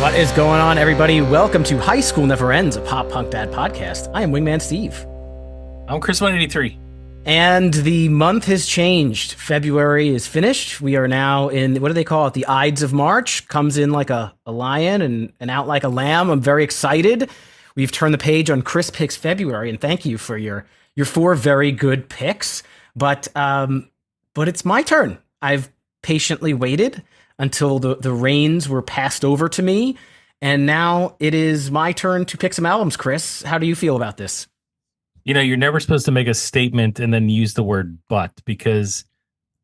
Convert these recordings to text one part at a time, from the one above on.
What is going on, everybody? Welcome to High School Never Ends, a pop punk dad podcast. I am Wingman Steve. I'm Chris 183. And the month has changed. February is finished. We are now in, what do they call it? The Ides of March. Comes in like a lion and out like a lamb. I'm very excited. We've turned the page on Chris Picks February, and thank you for your four very good picks. But it's my turn. I've patiently waited until the reins were passed over to me, and now it is my turn to pick some albums. Chris, how do you feel about this? You know, you're never supposed to make a statement and then use the word but, because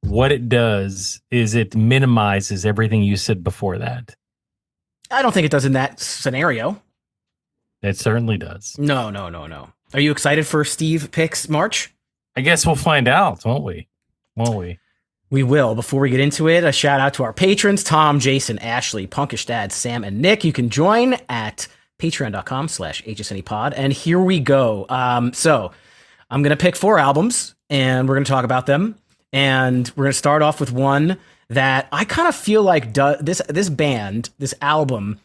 what it does is it minimizes everything you said before that. I don't think it does in that scenario. It certainly does. No. Are you excited for Steve Picks March? I guess we'll find out, won't we? We will. Before we get into it, a shout out to our patrons, Tom, Jason, Ashley, Punkish Dad, Sam, and Nick. You can join at patreon.com/hsnepod. And here we go. So I'm going to pick four albums and we're going to talk about them. And we're going to start off with one that I kind of feel like this band, this album,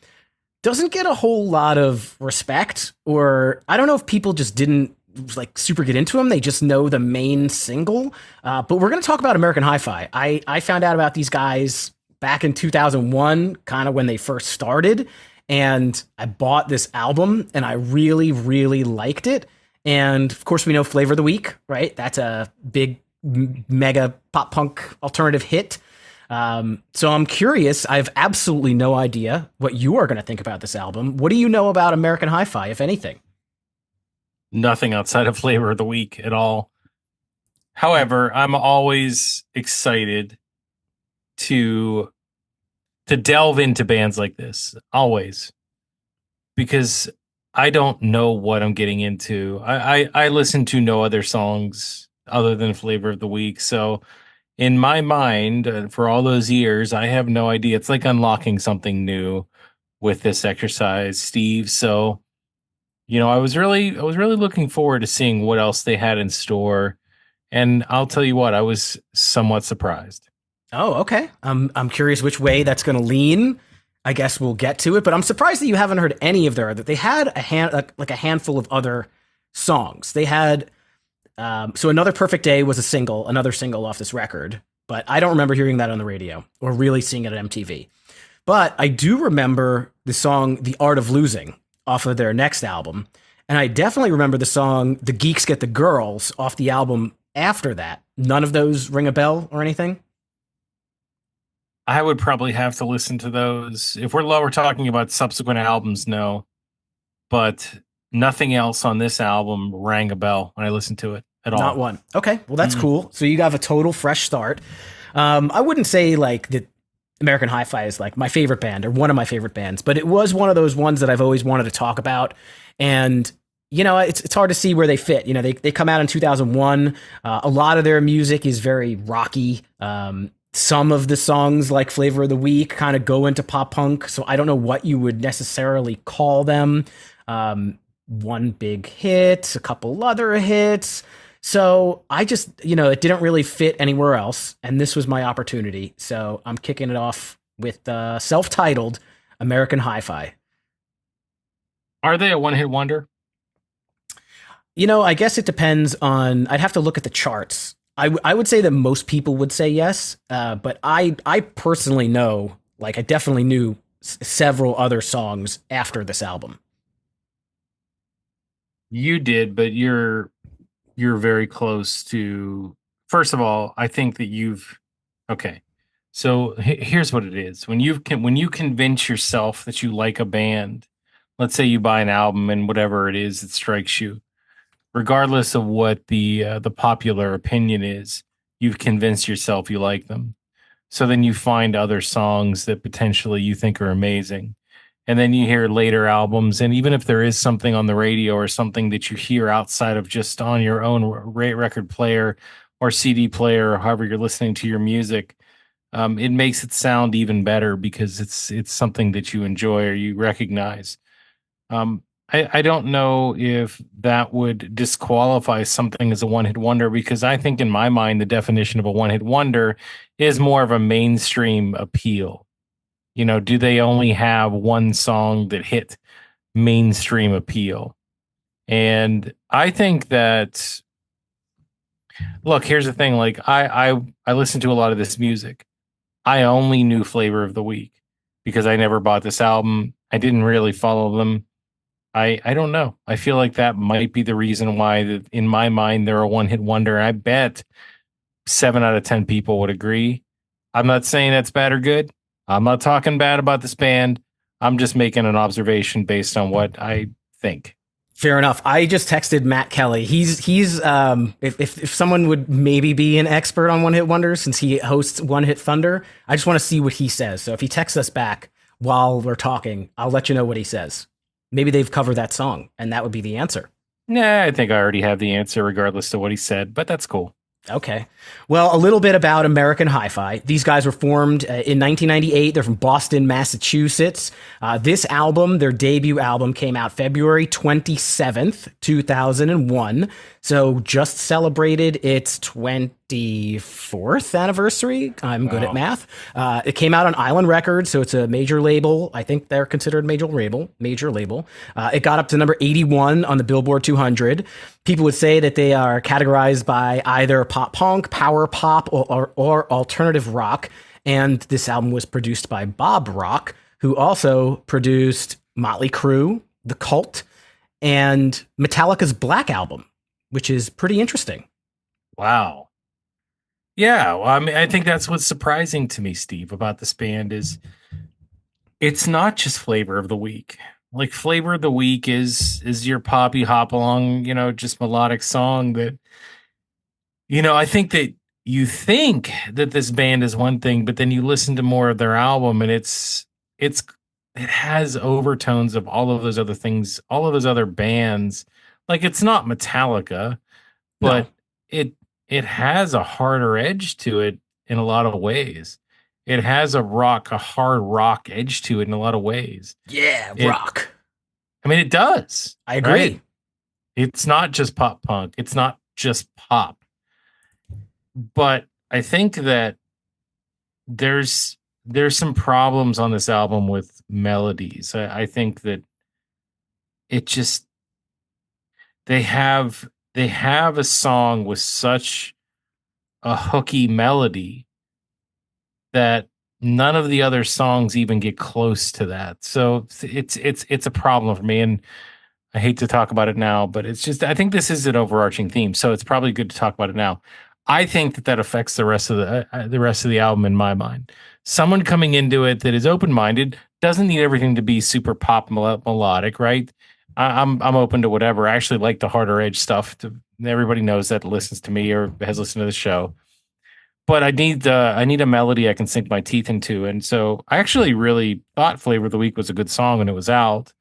doesn't get a whole lot of respect, or I don't know if people just didn't like super get into them. They just know the main single. But we're going to talk about American Hi-Fi. I found out about these guys back in 2001, kind of when they first started. And I bought this album and I really, really liked it. And of course we know Flavor of the Week, right? That's a big mega pop punk alternative hit. So I'm curious. I have absolutely no idea what you are going to think about this album. What do you know about American Hi-Fi, if anything? Nothing outside of Flavor of the Week at all. However, I'm always excited to delve into bands like this, always, because I don't know what I'm getting into. I listen to no other songs other than Flavor of the Week. So in my mind, for all those years, I have no idea. It's like unlocking something new with this exercise, Steve. So, you know, I was really looking forward to seeing what else they had in store. And I'll tell you what, I was somewhat surprised. Oh, okay. I'm curious which way that's going to lean. I guess we'll get to it, but I'm surprised that you haven't heard any of that they had a handful of other songs. They had so Another Perfect Day was another single off this record, but I don't remember hearing that on the radio or really seeing it at MTV. But I do remember the song The Art of Losing off of their next album, and I definitely remember the song The Geeks Get the Girls off the album after that. None of those ring a bell or anything? I would probably have to listen to those. If we're talking about subsequent albums, no. But nothing else on this album rang a bell when I listened to it at all. Not one. Okay, well, that's cool. So you got a total fresh start. I wouldn't say like that American Hi-Fi is like my favorite band or one of my favorite bands, but it was one of those ones that I've always wanted to talk about. And you know, it's hard to see where they fit. You know, they come out in 2001. A lot of their music is very rocky. Some of the songs, like Flavor of the Week, kind of go into pop punk. So I don't know what you would necessarily call them. One big hit, a couple other hits. So I just, you know, it didn't really fit anywhere else. And this was my opportunity. So I'm kicking it off with self-titled American Hi-Fi. Are they a one-hit wonder? You know, I guess it depends on, I'd have to look at the charts. I would say that most people would say yes, but I personally know, like, I definitely knew several other songs after this album. You did, but you're very close to. First of all, I think that okay. So here's what it is: when you convince yourself that you like a band, let's say you buy an album and whatever it is that strikes you, regardless of what the popular opinion is, you've convinced yourself you like them. So then you find other songs that potentially you think are amazing. And then you hear later albums. And even if there is something on the radio or something that you hear outside of just on your own record player or CD player, or however you're listening to your music, it makes it sound even better because it's something that you enjoy or you recognize. I don't know if that would disqualify something as a one-hit wonder, because I think in my mind, the definition of a one-hit wonder is more of a mainstream appeal. Do they only have one song that hit mainstream appeal? And I think that, look, here's the thing. Like I listen to a lot of this music. I only knew Flavor of the Week because I never bought this album. I didn't really follow them. I don't know. I feel like that might be the reason why that in my mind they're a one hit wonder. I bet 7 out of 10 people would agree. I'm not saying that's bad or good. I'm not talking bad about this band. I'm just making an observation based on what I think. Fair enough. I just texted Matt Kelly. He's if someone would maybe be an expert on one hit wonders since he hosts One Hit Thunder, I just want to see what he says. So if he texts us back while we're talking, I'll let you know what he says. Maybe they've covered that song, and that would be the answer. Nah, I think I already have the answer regardless of what he said, but that's cool. Okay. Well, a little bit about American Hi-Fi. These guys were formed in 1998. They're from Boston, Massachusetts. This album, their debut album, came out February 27th, 2001. So just celebrated its 24th anniversary. I'm good at math. It came out on Island Records, so it's a major label. I think they're considered major label. It got up to number 81 on the Billboard 200. People would say that they are categorized by either pop punk, power pop, or alternative rock. And this album was produced by Bob Rock, who also produced Motley Crue, The Cult, and Metallica's Black Album, which is pretty interesting. Wow. Yeah, well, I mean, I think that's what's surprising to me, Steve, about this band is it's not just Flavor of the Week. Like Flavor of the Week is your poppy hop along, just melodic song that I think that you think that this band is one thing, but then you listen to more of their album and it has overtones of all of those other things, all of those other bands. Like it's not Metallica, No. but it has a harder edge to it in a lot of ways. It has a hard rock edge to it in a lot of ways. Yeah, It, rock. I mean, it does. I agree. Right? It's not just pop punk. It's not just pop. But I think that there's some problems on this album with melodies. I think that it just they have a song with such a hooky melody that none of the other songs even get close to that. So it's a problem for me, and I hate to talk about it now, but it's just I think this is an overarching theme, so it's probably good to talk about it now. I think that affects the rest of the album in my mind. Someone coming into it that is open minded doesn't need everything to be super pop melodic, right? I'm open to whatever. I actually like the harder edge stuff. Everybody knows that listens to me or has listened to the show. But I need a melody I can sink my teeth into, and so I actually really thought "Flavor of the Week" was a good song when it was out,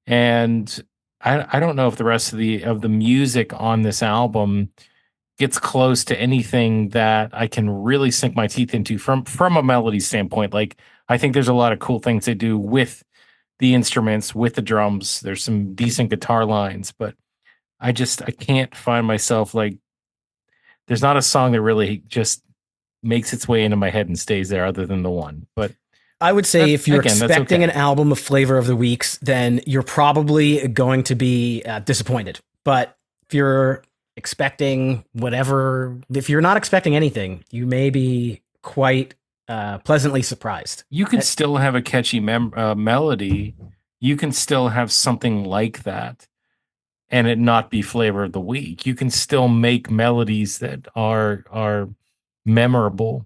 and I don't know if the rest of the music on this album gets close to anything that I can really sink my teeth into from a melody standpoint. Like I think there's a lot of cool things they do with the instruments, with the drums. There's some decent guitar lines, but I can't find myself like there's not a song that really just makes its way into my head and stays there other than the one. But I would say if you're expecting okay. an album of Flavor of the Weeks, then you're probably going to be disappointed. But if you're expecting if you're not expecting anything, you may be quite pleasantly surprised. You can still have a catchy melody. You can still have something like that and it not be Flavor of the Week. You can still make melodies that are memorable.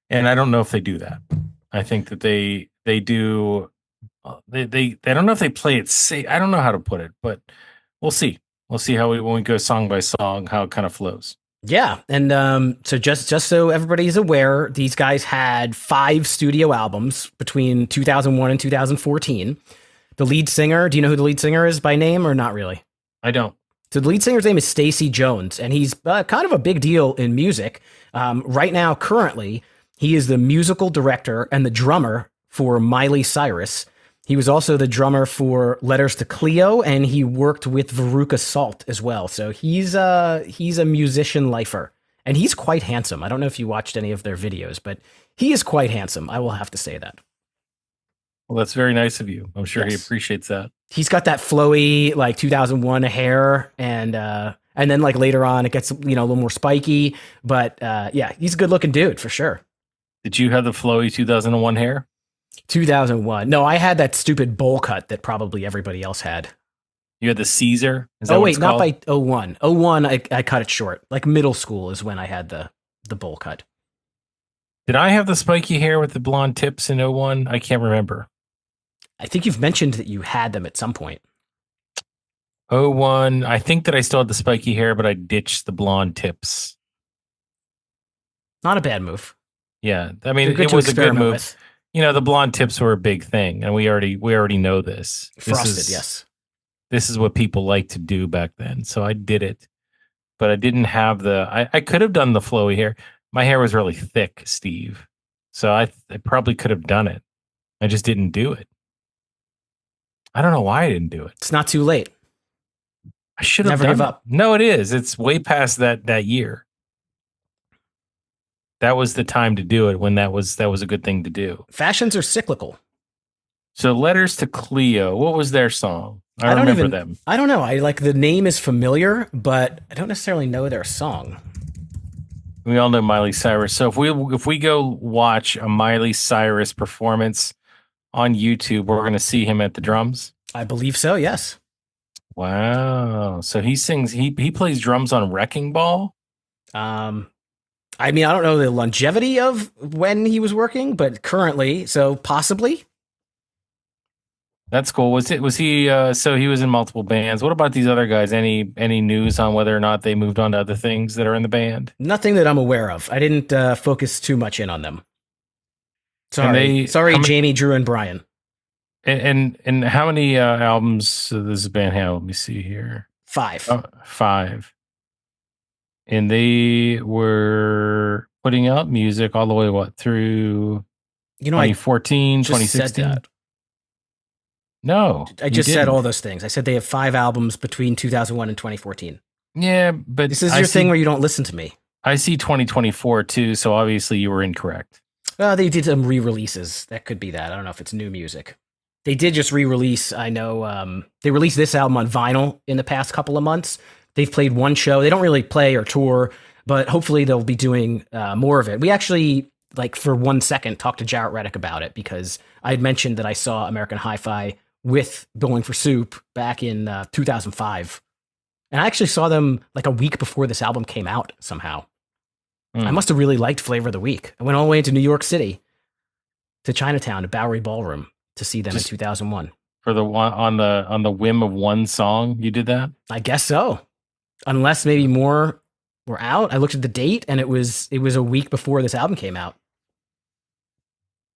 And I don't know if they do that. I think that they do. They I don't know if they play it safe. I don't know how to put it, but we'll see. We'll see when we go song by song how it kind of flows. Yeah, and so just so everybody's aware, these guys had 5 studio albums between 2001 and 2014. The lead singer, do you know who the lead singer is by name or not really? I don't. So the lead singer's name is Stacey Jones, and he's kind of a big deal in music. Right now, currently, he is the musical director and the drummer for Miley Cyrus. He was also the drummer for Letters to Cleo, and he worked with Veruca Salt as well. So he's a musician lifer, And he's quite handsome. I don't know if you watched any of their videos, but he is quite handsome. I will have to say that. Well, that's very nice of you. I'm sure he Yes. appreciates that. He's got that flowy like 2001 hair, and then like later on it gets a little more spiky, but yeah, he's a good looking dude for sure. Did you have the flowy 2001 hair? 2001. No, I had that stupid bowl cut that probably everybody else had. You had the Caesar? Is that Oh what wait, it's not called? by '01. '01 I cut it short. Like middle school is when I had the bowl cut. Did I have the spiky hair with the blonde tips in '01? I can't remember. I think you've mentioned that you had them at some point. '01, I think that I still had the spiky hair, but I ditched the blonde tips. Not a bad move. Yeah, I mean, They're good it to was a good experiment move. with. The blonde tips were a big thing, and we already know this. Frosted, yes. This is what people like to do back then. So I did it, but I didn't have I could have done the flowy hair. My hair was really thick, Steve. So I probably could have done it. I just didn't do it. I don't know why I didn't do it. It's not too late. I should have Never done give it. up. No, it is. It's way past that year. That was the time to do it when that was a good thing to do. Fashions are cyclical. So Letters to Cleo, what was their song? I don't remember even. them. I don't know. I like the name is familiar, but I don't necessarily know their song. We all know Miley Cyrus. So if we go watch a Miley Cyrus performance on YouTube, we're going to see him at the drums. I believe so. Yes. Wow. So he sings. He plays drums on Wrecking Ball. I mean, I don't know the longevity of when he was working, but currently, so possibly. That's cool. Was he? So he was in multiple bands. What about these other guys? Any news on whether or not they moved on to other things that are in the band? Nothing that I'm aware of. I didn't focus too much in on them. Sorry, How many, Jamie, Drew, and Brian. and how many albums does this band have? Let me see here. 5. Oh, 5. And they were putting out music all the way through You know, I 2014, just said 2016. that. No, I you just said didn't. all those things. I said they have 5 albums between 2001 and 2014. Yeah, but This is your thing where you don't listen to me. I see 2024 too, so obviously you were incorrect. They did some re-releases. That could be that. I don't know if it's new music. They did just re-release. I know they released this album on vinyl in the past couple of months. They've played one show. They don't really play or tour, but hopefully they'll be doing more of it. We actually, like for 1 second, talked to Jarrett Reddick about it because I had mentioned that I saw American Hi-Fi with Bowling for Soup back in 2005. And I actually saw them like a week before this album came out somehow. I must have really liked Flavor of the Week. I went all the way into New York City to Chinatown to Bowery Ballroom to see them Just in 2001. for the one on the whim of one song, you did that? I guess so. Unless maybe more were out. I looked at the date and it was a week before this album came out.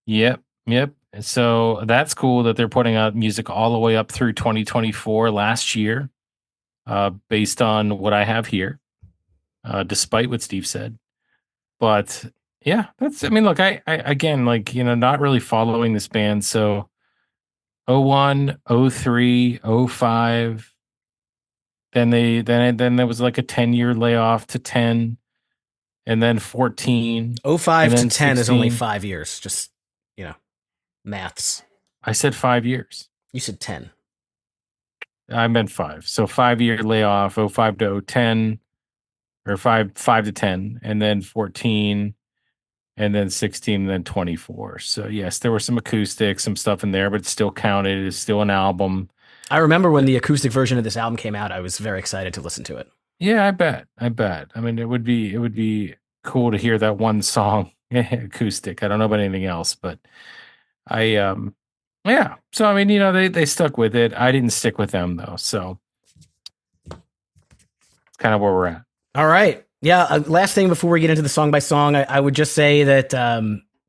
Yep, yep. So that's cool that they're putting out music all the way up through 2024 last year, based on what I have here, despite what Steve said. But yeah, I mean, look, I again, like, not really following this band. So '01, '03, '05, then there was like a 10-year layoff to 10, and then 14, 05 and to then 10 is only 16. 5 years. Just, maths. I said 5 years. You said 10. I meant 5. So 5-year layoff, '05 to '10, or 5 to 10, and then 14, and then 16, and then 24. So yes, there were some acoustics, some stuff in there, but it still counted. It's still an album. I remember when the acoustic version of this album came out, I was very excited to listen to it. Yeah, I bet. I mean, it would be cool to hear that one song acoustic. I don't know about anything else, but yeah. So I mean, they stuck with it. I didn't stick with them though. So it's kind of where we're at. All right. Yeah. Last thing before we get into the song by song, I would just say that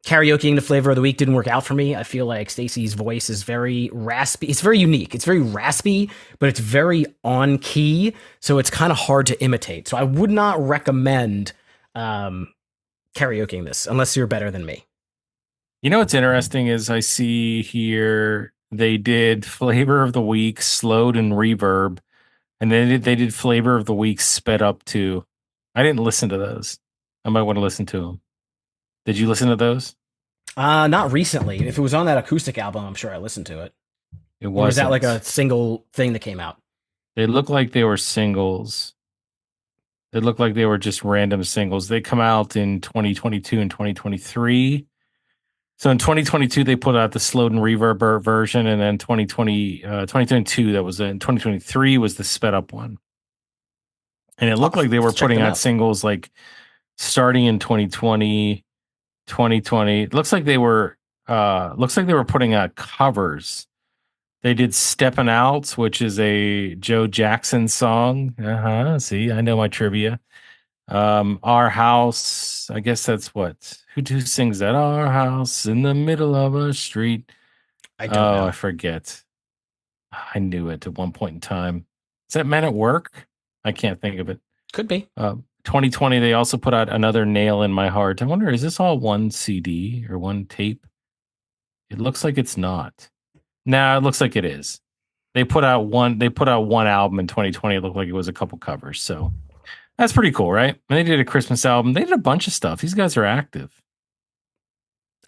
karaokeing the Flavor of the Week didn't work out for me. I feel like Stacey's voice is very raspy. It's very unique. It's very raspy, but it's very on key. So it's kind of hard to imitate. So I would not recommend karaokeing this unless you're better than me. You know what's interesting is I see here they did Flavor of the Week slowed and reverb, and then they did Flavor of the Week sped up too. I didn't listen to those. I might want to listen to them. Did you listen to those? Not recently. If it was on that acoustic album, I'm sure I listened to it. It Or was that like wasn't. a single thing that came out? They look like they were singles. They look like they were just random singles. They come out in 2022 and 2023. So in 2022, they put out the slowed and reverb version, and then 2022, that was in 2023 was the sped up one. And it looked like they were Let's check putting them out out. singles like starting in 2020, 2020. It looks like they were putting out covers. They did Steppin' Out, which is a Joe Jackson song. See, I know my trivia. Our House, I guess that's what. Who sings that? Our house in the middle of a street. I don't Oh, I know. forget. I knew it at one point in time. Is that Men at Work? I can't think of it. Could be. 2020, they also put out another Nail in My Heart. I wonder, is this all one CD or one tape? It looks like it's not. Nah, it looks like it is. They put out one album in 2020. It looked like it was a couple covers. So that's pretty cool, right? And they did a Christmas album. They did a bunch of stuff. These guys are active.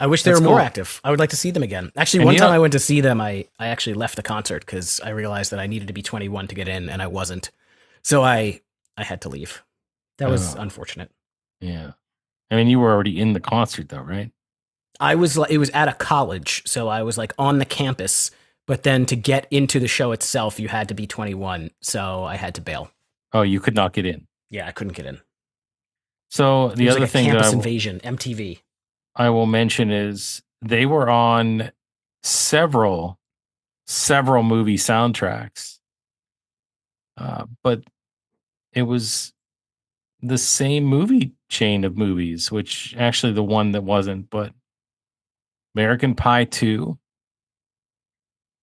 I wish they That's were more cool. active. I would like to see them again. Actually, And one you time know, I went to see them, I actually left the concert because I realized that I needed to be 21 to get in, and I wasn't. So I had to leave. That was oh, unfortunate. yeah. I mean, you were already in the concert though, right? It was at a college, so I was like on the campus, but then to get into the show itself, you had to be 21, so I had to bail. Oh, you could not get in. Yeah, I couldn't get in. So It the was like other a thing that campus invasion, MTV. I will mention is they were on several movie soundtracks, but it was the same movie chain of movies, which actually the one that wasn't, but American Pie 2,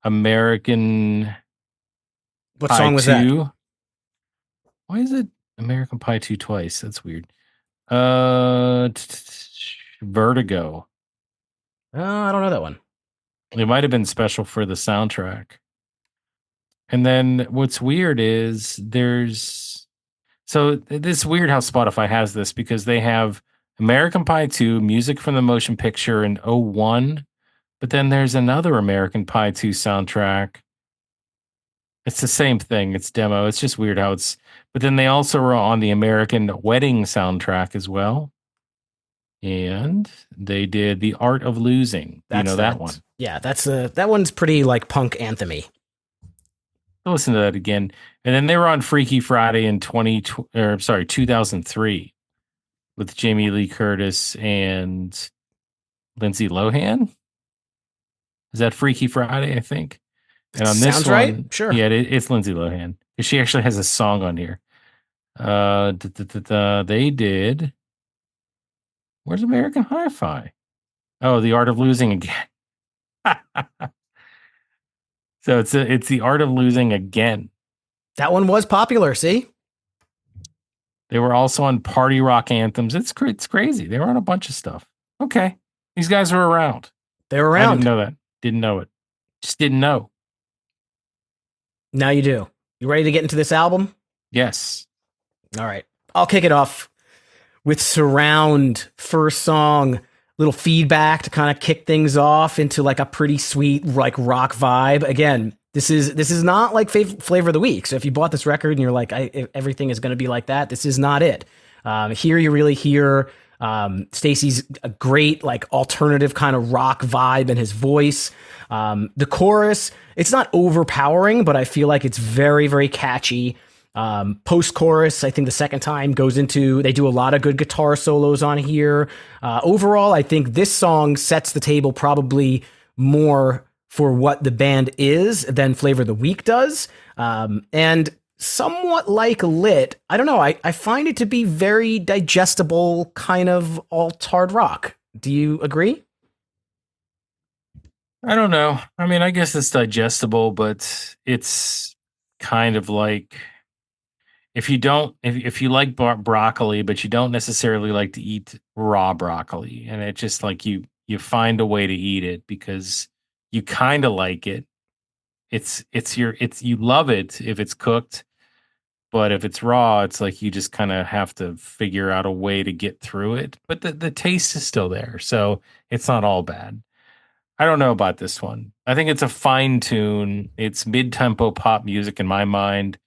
American What Pie song was that? 2. Why is it American Pie 2 twice? That's weird. Uh, Vertigo. I don't know that one. It might have been special for the soundtrack. And then what's weird is it's weird how Spotify has this because they have American Pie 2, music from the motion picture in '01, but then there's another American Pie 2 soundtrack. It's the same thing. It's demo. It's just weird how but then they also were on the American Wedding soundtrack as well. And they did The Art of Losing. Do you That's know that that. one? Yeah, that one's pretty like punk anthemy. I'll listen to that again. And then they were on Freaky Friday in 2003 with Jamie Lee Curtis and Lindsay Lohan. Is that Freaky Friday, I think? It And on this sounds right. one, Sure. yeah, it's Lindsay Lohan. She actually has a song on here. They did. Where's American Hi-Fi? Oh, The Art of Losing again. So it's The Art of Losing again. That one was popular. See, They were also on Party Rock Anthems. It's crazy. They were on a bunch of stuff. Okay, these guys are around. they were I didn't around. know that. Didn't know it. Just didn't know. Now you do. You ready to get into this album? Yes. All right. I'll kick it off with Surround, first song, little feedback to kind of kick things off into like a pretty sweet like rock vibe. Again, this is not like flavor of the week. So if you bought this record and you're like, everything is going to be like that, this is not it. Here you really hear Stacy's a great like alternative kind of rock vibe in his voice. The chorus, it's not overpowering, but I feel like it's very, very catchy. Post chorus, I think the second time they do a lot of good guitar solos on here. Overall, I think this song sets the table probably more for what the band is than Flavor of the Week does. And somewhat like Lit, I don't know, I find it to be very digestible kind of alt hard rock. Do you agree? I don't know. I mean, I guess it's digestible, but it's kind of like if you like broccoli, but you don't necessarily like to eat raw broccoli, and it just like you find a way to eat it because you kind of like it. You love it if it's cooked, But if it's raw, it's like you just kind of have to figure out a way to get through it. But the taste is still there. So it's not all bad. I don't know about this one. I think it's a fine tune. It's mid tempo pop music in my mind.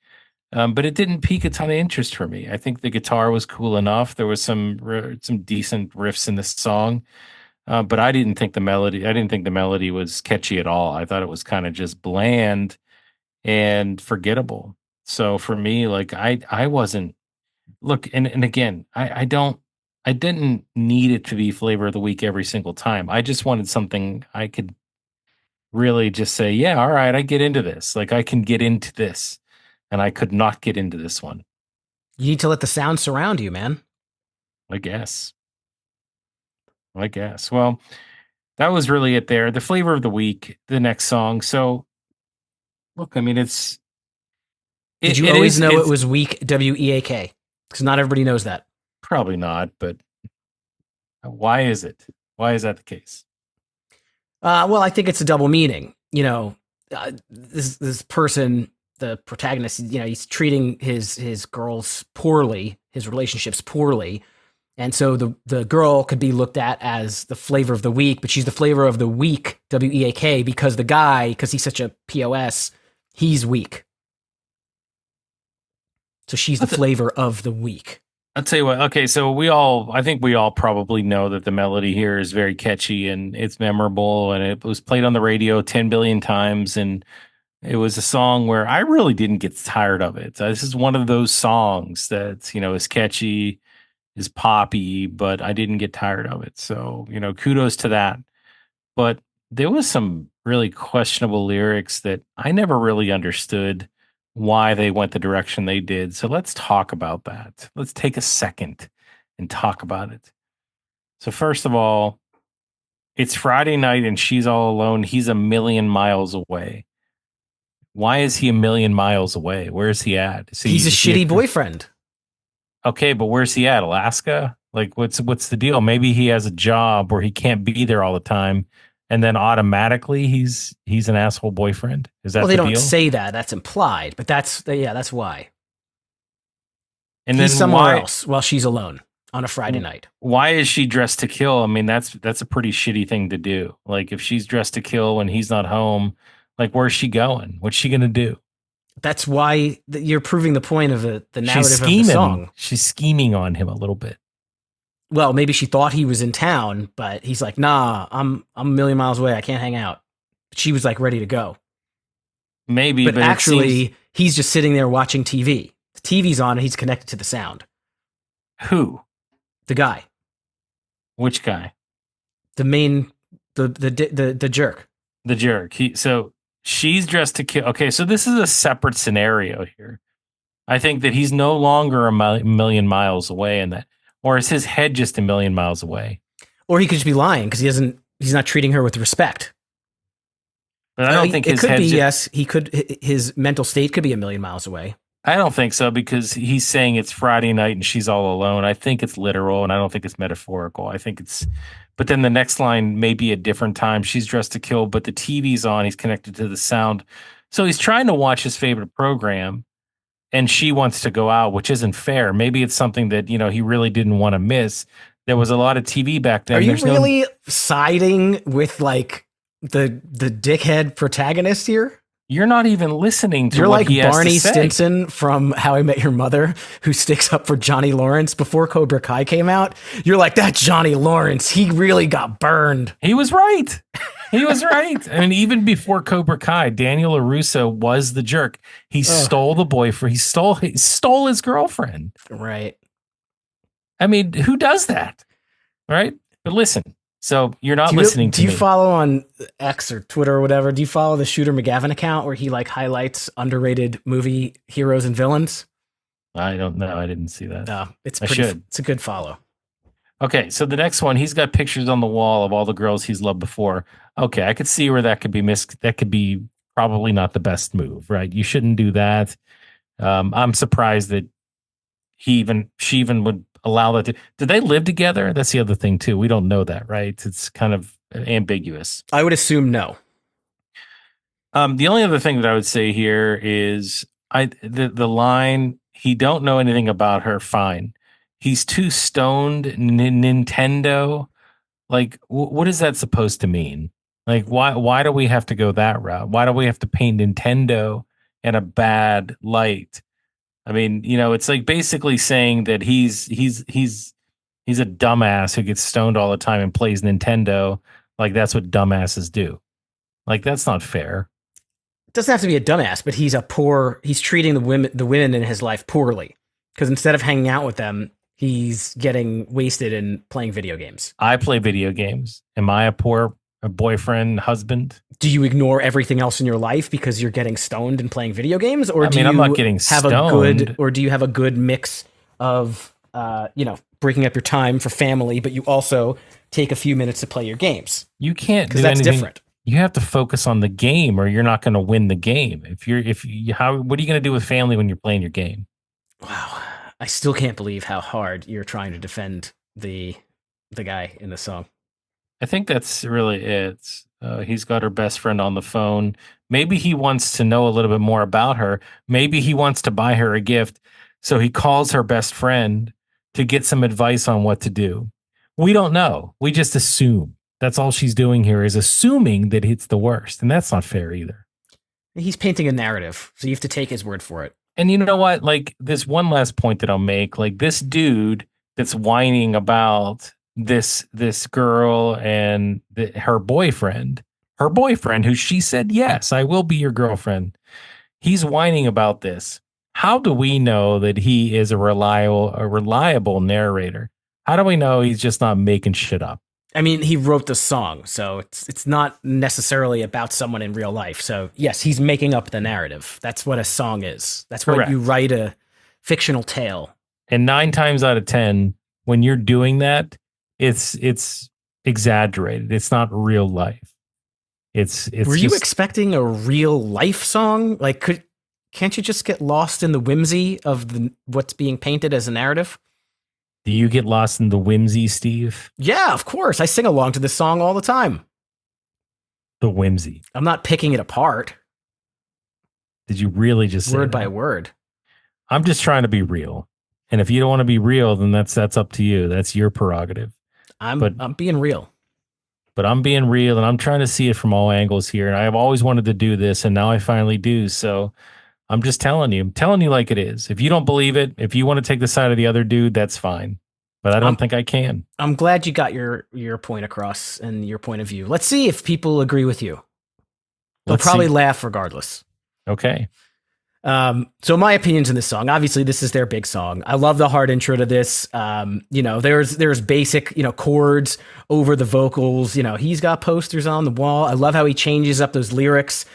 But it didn't pique a ton of interest for me. I think the guitar was cool enough. There was some decent riffs in the song, but I didn't think the melody. I didn't think the melody was catchy at all. I thought it was kind of just bland and forgettable. So for me, like I wasn't look and again, I didn't need it to be flavor of the week every single time. I just wanted something I could really just say, yeah, all right, I get into this. Like I can get into this. And I could not get into this one, You need to let the sound surround you, man. I guess. I guess. Well, that was really it there. The flavor of the week, the next song. So look, I mean, Did you it always is know it it's was weak, WEAK? Because not everybody knows that. probably not, but why is it? Why is that the case? Well, I think it's a double meaning. This person, the protagonist, he's treating his girls poorly, his relationships poorly, and so the girl could be looked at as the flavor of the week, but she's the flavor of the week, WEAK, because the guy, because he's such a POS, he's weak. So she's the That's flavor of the week. I'll tell you what. Okay, so I think we all probably know that the melody here is very catchy and it's memorable, and it was played on the radio 10 billion times, and it was a song where I really didn't get tired of it. This is one of those songs that is catchy, is poppy, but I didn't get tired of it. So kudos to that. But there was some really questionable lyrics that I never really understood why they went the direction they did. So let's talk about that. Let's take a second and talk about it. So first of all, it's Friday night and she's all alone. He's a million miles away. Why is he a million miles away? Where is he at? He's a Is he shitty boyfriend. okay, but where's he at? Alaska? Like what's the deal? Maybe he has a job where he can't be there all the time, and then automatically he's an asshole boyfriend. Is that Well, they the don't deal? say that. That's implied, but that's why. And He's then somewhere else while she's alone on a Friday night. why is she dressed to kill? I mean, that's a pretty shitty thing to do. Like if she's dressed to kill when he's not home, like where's she going? What's she gonna do? That's why you're proving the point of the She's narrative of the scheming. song. She's scheming on him a little bit. Well, maybe she thought he was in town, but he's like, "Nah, I'm a million miles away. I can't hang out." She was like ready to go, Maybe, but but it seems actually, he's just sitting there watching TV. The TV's on, and he's connected to the sound. who? The guy, Which guy? the main, the jerk. The jerk. So she's dressed to kill. Okay, so this is a separate scenario here. I think that he's no longer a million miles away, and that, or is his head just a million miles away? Or he could just be lying because he's not treating her with respect. But I don't think it his could head. be. Yes, he could. His mental state could be a million miles away. I don't think so because he's saying it's Friday night and she's all alone. I think it's literal, and I don't think it's metaphorical. I think it's. But then the next line may be a different time. She's dressed to kill, but the TV's on. He's connected to the sound, so he's trying to watch his favorite program, and she wants to go out, which isn't fair. Maybe it's something that he really didn't want to miss. There was a lot of TV back then. Are you There's really siding with like the dickhead protagonist here? You're not even listening to You're what like he has Barney to say. Stinson from How I Met Your Mother, who sticks up for Johnny Lawrence before Cobra Kai came out. You're like, that Johnny Lawrence, he really got burned. He was right. He was right. I mean, even before Cobra Kai, Daniel LaRusso was the jerk. He stole the boyfriend. He stole his girlfriend. Right. I mean, who does that? Right? But listen. So you're not listening to me. Do you follow on X or Twitter or whatever? Do you follow the Shooter McGavin account where he like highlights underrated movie heroes and villains? I don't know. I didn't see that. No, it's a good follow. Okay, so the next one, he's got pictures on the wall of all the girls he's loved before. Okay, I could see where that could be That could be probably not the best move, right? You shouldn't do that. I'm surprised that she even would allow that. Did they live together? That's the other thing too. We don't know that, right? It's kind of ambiguous. I would assume no. The only other thing that I would say here is the line He don't know anything about her. Fine. He's too stoned. Nintendo. Like, what is that supposed to mean? Like, why do we have to go that route? Why do we have to paint Nintendo in a bad light? I mean, it's like basically saying that he's a dumbass who gets stoned all the time and plays Nintendo. Like that's what dumbasses do. Like that's not fair. Doesn't have to be a dumbass, but he's treating the women in his life poorly because instead of hanging out with them, he's getting wasted and playing video games. I play video games. Am I a boyfriend, husband? Do you ignore everything else in your life because you're getting stoned and playing video games, or do I'm you not getting have stoned. a good mix of breaking up your time for family, but you also take a few minutes to play your games You can't because do that's anything. different. You have to focus on the game, or you're not going to win the game. What are you going to do with family when you're playing your game? Wow, I still can't believe how hard you're trying to defend the guy in the song. I think that's really it. He's got her best friend on the phone. Maybe he wants to know a little bit more about her. Maybe he wants to buy her a gift. So he calls her best friend to get some advice on what to do. We don't know. We just assume. That's all she's doing here is assuming that it's the worst. And that's not fair either. He's painting a narrative, so you have to take his word for it. And you know what? Like, this one last point that I'll make. Like, this dude that's whining about this girl and her boyfriend, who she said, yes, I will be your girlfriend. He's whining about this. How do we know that he is a reliable narrator? How do we know he's just not making shit up? I mean, he wrote the song, so it's not necessarily about someone in real life. So yes, he's making up the narrative. That's what a song is. That's what Correct. you write a fictional tale. And 9 times out of 10, when you're doing that, it's exaggerated. It's not real life. It's Were you just, expecting a real life song? Like, can't you just get lost in the whimsy of what's being painted as a narrative? do you get lost in the whimsy, Steve? Yeah, of course. I sing along to this song all the time. The whimsy. I'm not picking it apart Did you really just say word that? by word. I'm just trying to be real. And if you don't want to be real, then that's up to you. That's your prerogative. I'm being real. But I'm being real and I'm trying to see it from all angles here. And I've always wanted to do this and now I finally do. So I'm just telling you. I'm telling you like it is. If you don't believe it, if you want to take the side of the other dude, that's fine. But I don't think I can. I'm glad you got your point across and your point of view. Let's see if people agree with you. They'll Let's probably see. laugh regardless. Okay. So my opinions in this song, obviously this is their big song. I love the hard intro to this. There's basic, chords over the vocals. He's got posters on the wall. I love how he changes up those lyrics.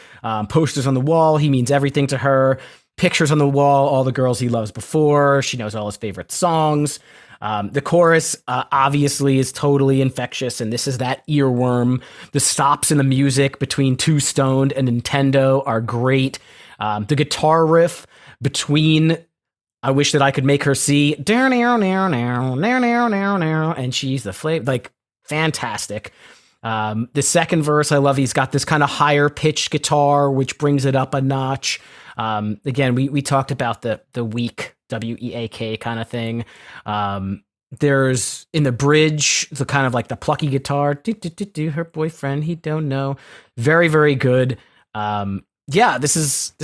Posters on the wall. He means everything to her. Pictures on the wall. All the girls he loves before. She knows all his favorite songs. The chorus obviously is totally infectious, and this is that earworm. The stops in the music between Too Stoned and Nintendo are great. The guitar riff between I wish that I could make her see and she's the flavor, like fantastic. The second verse, I love. He's got this kind of higher pitched guitar, which brings it up a notch. Again, we talked about the weak WEAK kind of thing. There's in the bridge the kind of like the plucky guitar. Her boyfriend, he don't know. Very very good. Yeah, this is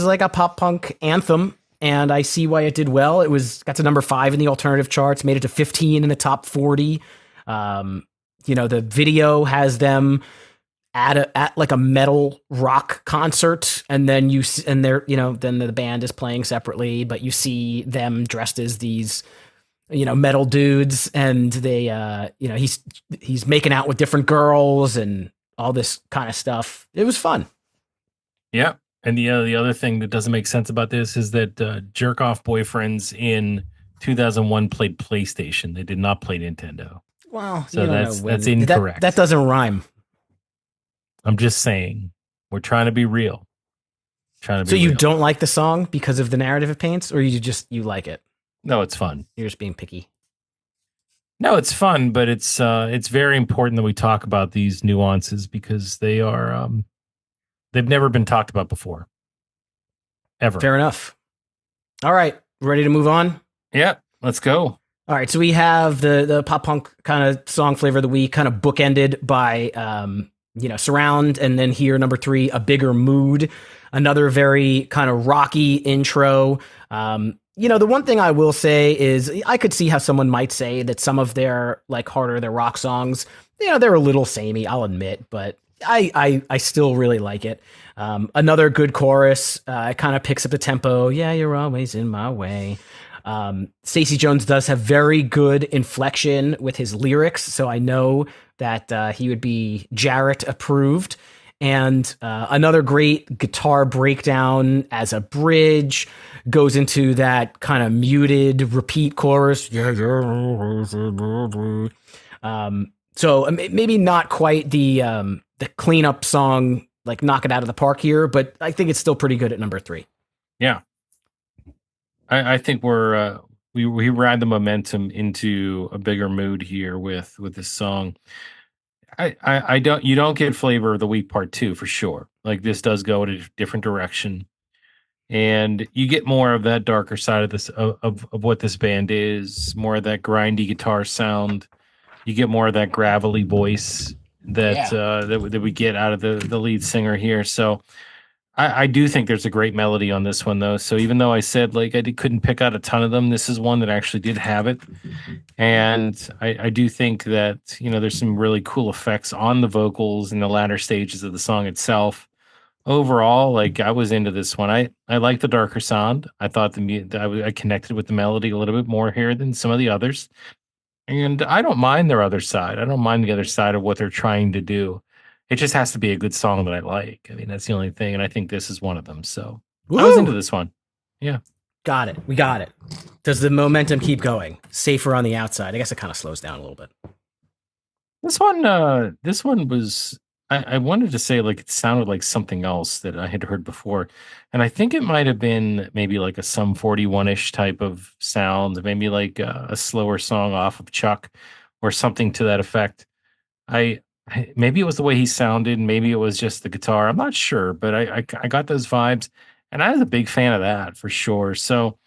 like a pop punk anthem, and I see why it did well. It got to number 5 in the alternative charts, made it to 15 in the top 40. The video has them at like a metal rock concert, and then then the band is playing separately, but you see them dressed as these metal dudes, and they he's making out with different girls and all this kind of stuff. It was fun. Yeah. And the other thing that doesn't make sense about this is that jerk off boyfriends in 2001 played PlayStation. They did not play Nintendo. Well, so that's incorrect. That doesn't rhyme. I'm just saying, we're trying to be real. So you don't like the song because of the narrative it paints, or you like it? No, it's fun. You're just being picky. No, it's fun, but it's very important that we talk about these nuances because they are they've never been talked about before. Ever. Fair enough. All right, ready to move on? Yeah, let's go. All right, so we have the pop punk kind of song flavor of the week, kind of bookended by Surround, and then here number three, A Bigger Mood, another very kind of rocky intro. The one thing I will say is I could see how someone might say that some of their like harder their rock songs, they're a little samey, I'll admit, but I still really like it. Another good chorus. It kind of picks up the tempo. Yeah, you're always in my way. Stacey Jones does have very good inflection with his lyrics, so I know that he would be Jarrett approved. And another great guitar breakdown as a bridge goes into that kind of muted repeat chorus. Yeah, yeah. So maybe not quite the cleanup song, like knock it out of the park here, but I think it's still pretty good at number three. Yeah, I think we ride the momentum into a bigger mood here with this song. I don't you don't get flavor of the week part two for sure. Like this does go in a different direction, and you get more of that darker side of this of what this band is, more of that grindy guitar sound. You get more of that gravelly voice that Yeah. that we get out of the lead singer here. So I do think there's a great melody on this one though. So even though I said like couldn't pick out a ton of them, this is one that actually did have it. And I do think that, there's some really cool effects on the vocals in the latter stages of the song itself. Overall, like I was into this one. I like the darker sound. I thought I connected with the melody a little bit more here than some of the others. And I don't mind their other side. I don't mind the other side of what they're trying to do. It just has to be a good song that I like. I mean, that's the only thing. And I think this is one of them. So I was into Woo! this one. Yeah. Got it. We got it. Does the momentum keep going? Safer on the outside. I guess it kind of slows down a little bit. This one was I wanted to say like it sounded like something else that I had heard before. And I think it might have been maybe like a Sum 41-ish type of sound, maybe like a slower song off of Chuck or something to that effect. Maybe it was the way he sounded, maybe it was just the guitar. I'm not sure, but I got those vibes, and I was a big fan of that for sure. So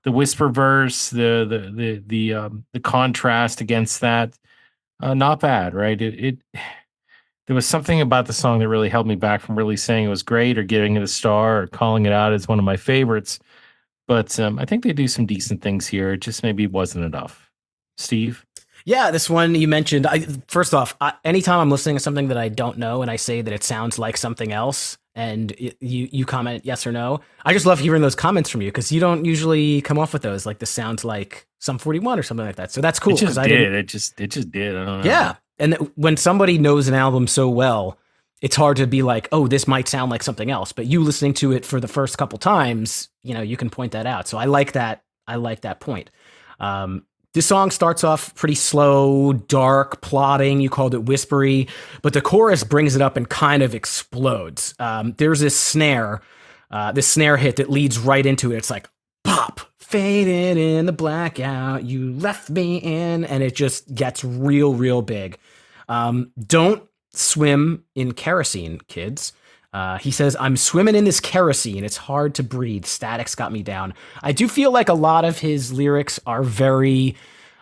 the whisper verse, the contrast against that, not bad, right? It there was something about the song that really held me back from really saying it was great or giving it a star or calling it out as one of my favorites. But I think they do some decent things here. It just maybe wasn't enough. Steve? Yeah, this one you mentioned. First off, anytime I'm listening to something that I don't know and I say that it sounds like something else, and you comment yes or no, I just love hearing those comments from you because you don't usually come off with those. Like this sounds like some 41 or something like that. So that's It cool because just I didn't. did. It just did. I don't know. Yeah, and when somebody knows an album so well, it's hard to be like, oh, this might sound like something else. But you listening to it for the first couple times, you can point that out. So I like that. I like that point. Um, this song starts off pretty slow, dark, plodding. You called it whispery, but the chorus brings it up and kind of explodes. There's this snare hit that leads right into it. It's like pop, faded in the blackout. You left me in, and it just gets real, real big. Don't swim in kerosene, kids. He says, I'm swimming in this kerosene. It's hard to breathe. Static's got me down. I do feel like a lot of his lyrics are very,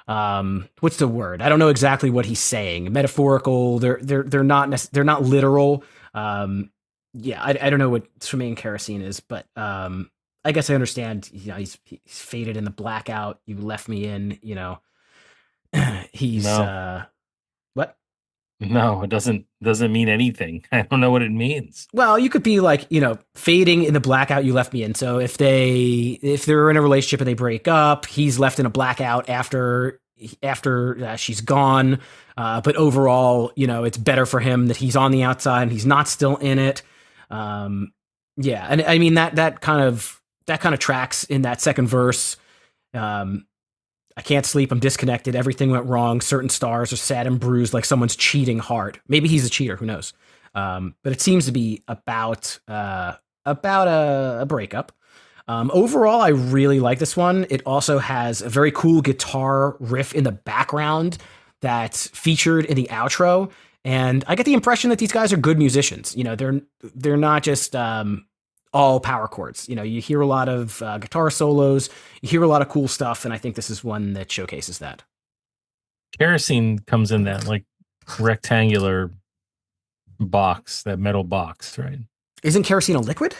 what's the word? I don't know exactly what he's saying. Metaphorical. They're not literal. Yeah, I don't know what swimming in kerosene is, but I guess I understand. He's faded in the blackout. You left me in. He's No, what? no, it doesn't mean anything. I don't know what it means. Well, you could be like, fading in the blackout you left me in. So if they're in a relationship and they break up, he's left in a blackout after she's gone. But overall, it's better for him that he's on the outside and he's not still in it. Yeah, and I mean that kind of tracks in that second verse. I can't sleep. I'm disconnected. Everything went wrong. Certain stars are sad and bruised, like someone's cheating hard. Maybe he's a cheater. Who knows? But it seems to be about a breakup. Overall, I really like this one. It also has a very cool guitar riff in the background that's featured in the outro, and I get the impression that these guys are good musicians. They're not just all power chords. You know, you hear a lot of guitar solos, you hear a lot of cool stuff, and I think this is one that showcases that. Kerosene comes in that like rectangular box, that metal box, right? Isn't kerosene a liquid?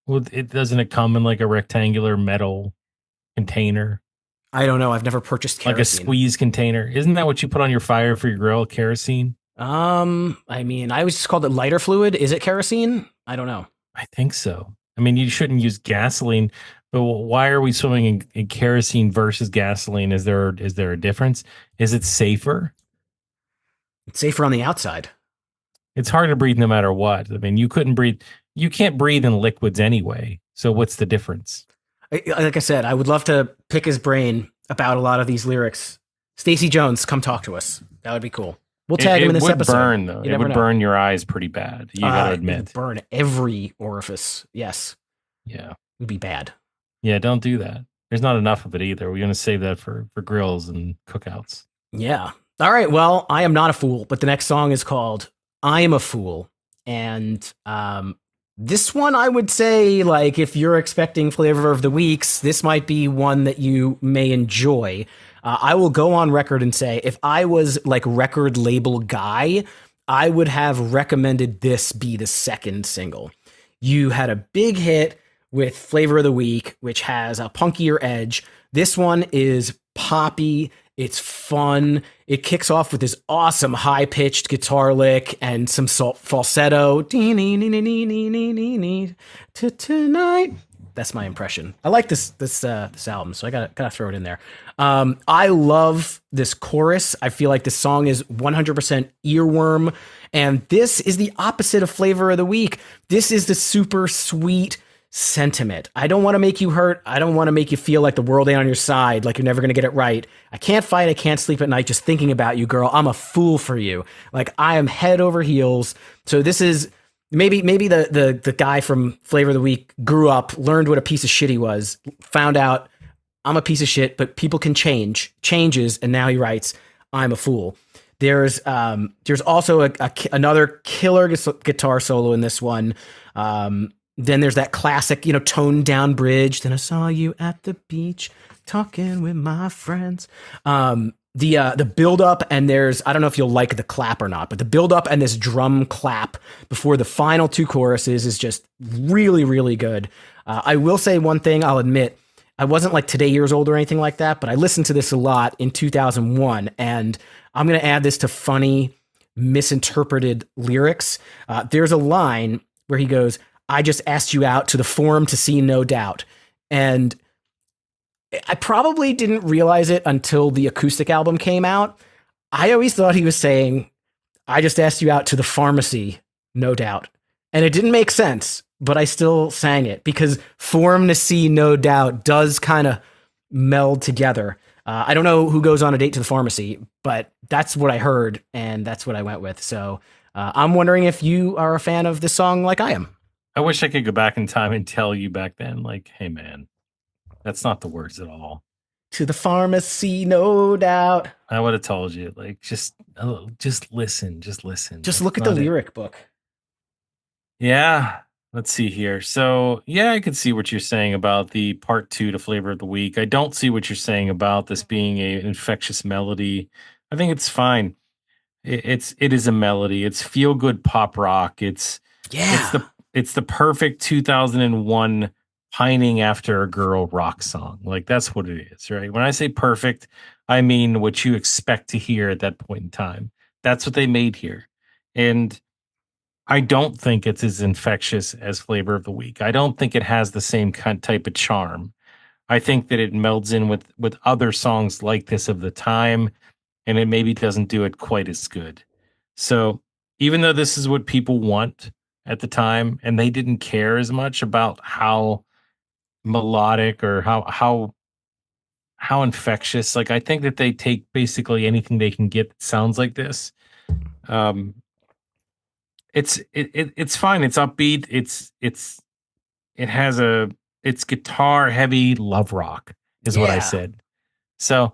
Well, it doesn't it come in like a rectangular metal container, I don't know. I've never purchased like a kerosene. squeeze container? Isn't that what you put on your fire for your grill? Kerosene? I mean, I always just called it lighter fluid. Is it kerosene? I don't know. I think so. I mean, you shouldn't use gasoline, but why are we swimming in kerosene versus gasoline? Is there a difference? Is it safer? It's safer on the outside. It's hard to breathe no matter what. I mean, you couldn't breathe. You can't breathe in liquids anyway. So what's the difference? Like I said, I would love to pick his brain about a lot of these lyrics. Stacey Jones, come talk to us. That would be cool. We'll It, tag him in it this would episode. burn though. You It never would know. burn your eyes pretty bad. You got to It would admit. burn every orifice. Yes, Yeah. it would be bad. Yeah. Don't do that. There's not enough of it either. We're gonna save that for grills and cookouts. Yeah. All right. Well, I am not a fool, but the next song is called "I Am a Fool," and this one I would say, like, if you're expecting flavor of the weeks, this might be one that you may enjoy. I will go on record and say, if I was like record label guy, I would have recommended this be the second single. You had a big hit with Flavor of the Week, which has a punkier edge. This one is poppy. It's fun. It kicks off with this awesome high pitched guitar lick and some falsetto. To tonight. That's my impression. I like this album, so I gotta throw it in there. I love this chorus. I feel like this song is 100% earworm, and this is the opposite of Flavor of the Week. This is the super sweet sentiment. I don't want to make you hurt. I don't want to make you feel like the world ain't on your side, like you're never going to get it right. I can't fight. I can't sleep at night just thinking about you, girl. I'm a fool for you. Like I am head over heels. So this is maybe the guy from Flavor of the Week grew up, learned what a piece of shit he was, found out I'm a piece of shit, but people can changes, and now he writes, I'm a fool. There's also another killer guitar solo in this one. Then there's that classic, toned down bridge. Then I saw you at the beach talking with my friends. The build up, and I don't know if you'll like the clap or not, but the build up and this drum clap before the final two choruses is just really, really good. I will say one thing, I'll admit, I wasn't like today years old or anything like that, but I listened to this a lot in 2001, and I'm going to add this to funny, misinterpreted lyrics. There's a line where he goes, I just asked you out to the forum to see No Doubt. And I probably didn't realize it until the acoustic album came out. I always thought he was saying, I just asked you out to the pharmacy, No Doubt. And it didn't make sense, but I still sang it because Forum to See No Doubt does kind of meld together. I don't know who goes on a date to the pharmacy, but that's what I heard, and that's what I went with. So I'm wondering if you are a fan of this song like I am. I wish I could go back in time and tell you back then, like, hey man, that's not the words at all. To the pharmacy, no doubt. I would have told you, like, just listen, just listen. Just That's look at the not it. lyric book. Yeah. Let's see here. So, yeah, I could see what you're saying about the part two to Flavor of the Week. I don't see what you're saying about this being an infectious melody. I think it's fine. It is a melody. It's feel good pop rock. It's Yeah. the perfect 2001 pining after a girl rock song. Like that's what it is, right? When I say perfect, I mean what you expect to hear at that point in time. That's what they made here. And I don't think it's as infectious as Flavor of the Week. I don't think it has the same type of charm. I think that it melds in with other songs like this of the time, and it maybe doesn't do it quite as good. So even though this is what people want at the time, and they didn't care as much about how melodic or how infectious, like I think that they take basically anything they can get that sounds like this. Um, it's fine. It's upbeat. It has it's guitar heavy love rock is what I Yeah. said. So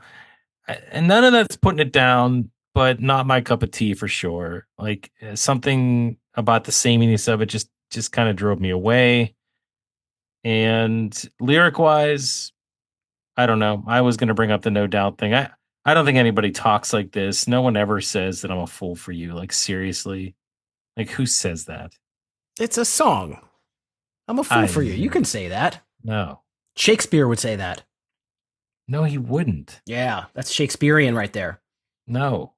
and none of that's putting it down, but not my cup of tea for sure. Like something about the sameness of it just just kind of drove me away. And lyric wise, I don't know. I was going to bring up the No Doubt thing. I don't think anybody talks like this. No one ever says that I'm a fool for you. Like, seriously. Like, who says that? It's a song. I'm a fool for you. You I can say that. no. Shakespeare would say that. No, he wouldn't. Yeah, that's Shakespearean right there. No.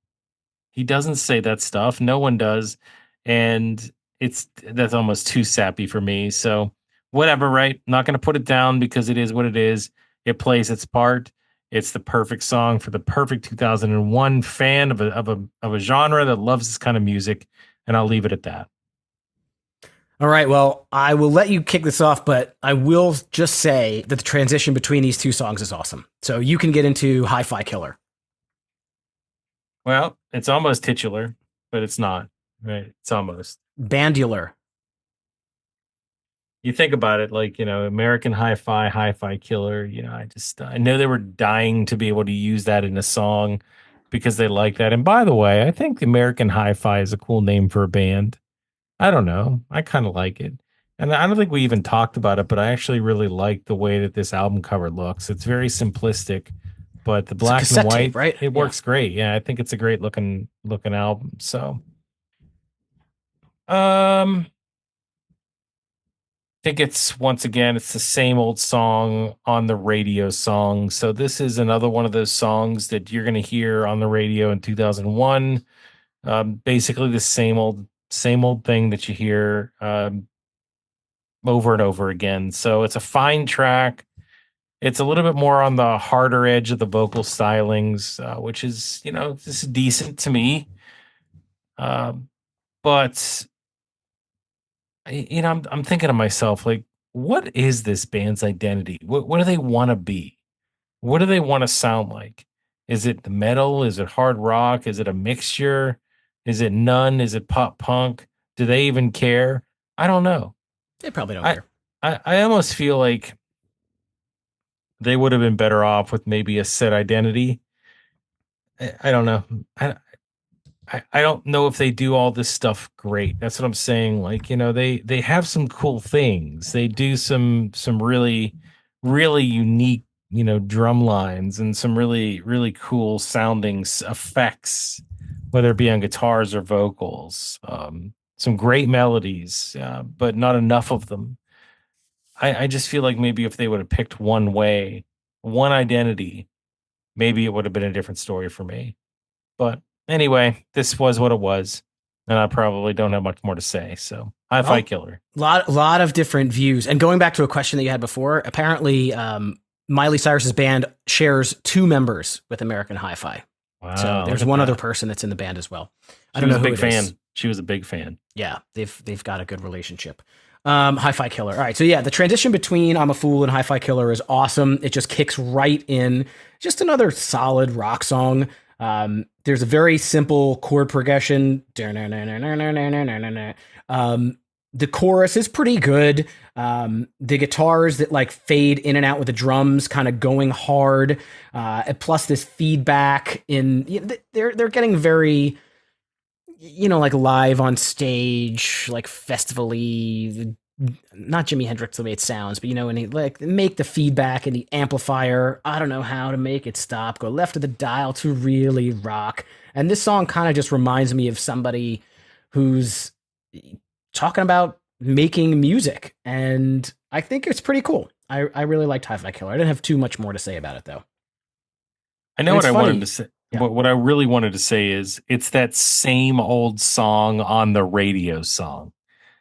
He doesn't say that stuff. No one does. And that's almost too sappy for me. So whatever, right? Not going to put it down because it is what it is. It plays its part. It's the perfect song for the perfect 2001 fan of a genre that loves this kind of music, and I'll leave it at that. All right, well, I will let you kick this off, but I will just say that the transition between these two songs is awesome. So you can get into Hi-Fi Killer. Well, it's almost titular, but it's not. Right? It's almost. Bandular. You think about it, like, American Hi-Fi Killer. I know they were dying to be able to use that in a song because they like that. And by the way, I think American Hi-Fi is a cool name for a band. I don't know. I kind of like it. And I don't think we even talked about it, but I actually really like the way that this album cover looks. It's very simplistic, but the It's a black and cassette tape, white, right? it Yeah. works great. Yeah, I think it's a great looking album. So, um think it's once again it's the same old song on the radio song. So this is another one of those songs that you're going to hear on the radio in 2001. Basically the same old thing that you hear over and over again. So it's a fine track. It's a little bit more on the harder edge of the vocal stylings, which is this is decent to me. Um, but I'm thinking to myself, like, what is this band's identity? What do they want to be? What do they want to sound like? Is it the metal? Is it hard rock? Is it a mixture? Is it none? Is it pop punk? Do they even care? I don't know. They probably don't I care. I almost feel like they would have been better off with maybe a set identity. I don't know. I don't know if they do all this stuff great. That's what I'm saying. Like, they have some cool things. They do some really, really unique, drum lines and some really, really cool sounding effects, whether it be on guitars or vocals. Some great melodies, but not enough of them. I just feel like maybe if they would have picked one way, one identity, maybe it would have been a different story for me. But anyway, this was what it was, and I probably don't have much more to say. So, Hi-Fi Well, Killer. lot of different views. And going back to a question that you had before, apparently Miley Cyrus's band shares two members with American Hi-Fi. Wow, So there's look at one other that. person that's in the band as well. I She don't was know a who big it fan. is. She was a big fan. Yeah, they've got a good relationship. Hi-Fi Killer. All right, so yeah, the transition between I'm a Fool and Hi-Fi Killer is awesome. It just kicks right in. Just another solid rock song. There's a very simple chord progression. The chorus is pretty good. The guitars that like fade in and out with the drums, kind of going hard. Plus this feedback they're getting very like live on stage, like festivally, not Jimi Hendrix the way it sounds, but when he like make the feedback in the amplifier. I don't know how to make it stop. Go left of the dial to really rock. And this song kind of just reminds me of somebody who's talking about making music, and I think it's pretty cool. I really liked Hi-Fi Killer. I didn't have too much more to say about it though. I know And what it's I wanted funny. to say. Yeah, What I really wanted to say is it's that same old song on the radio song.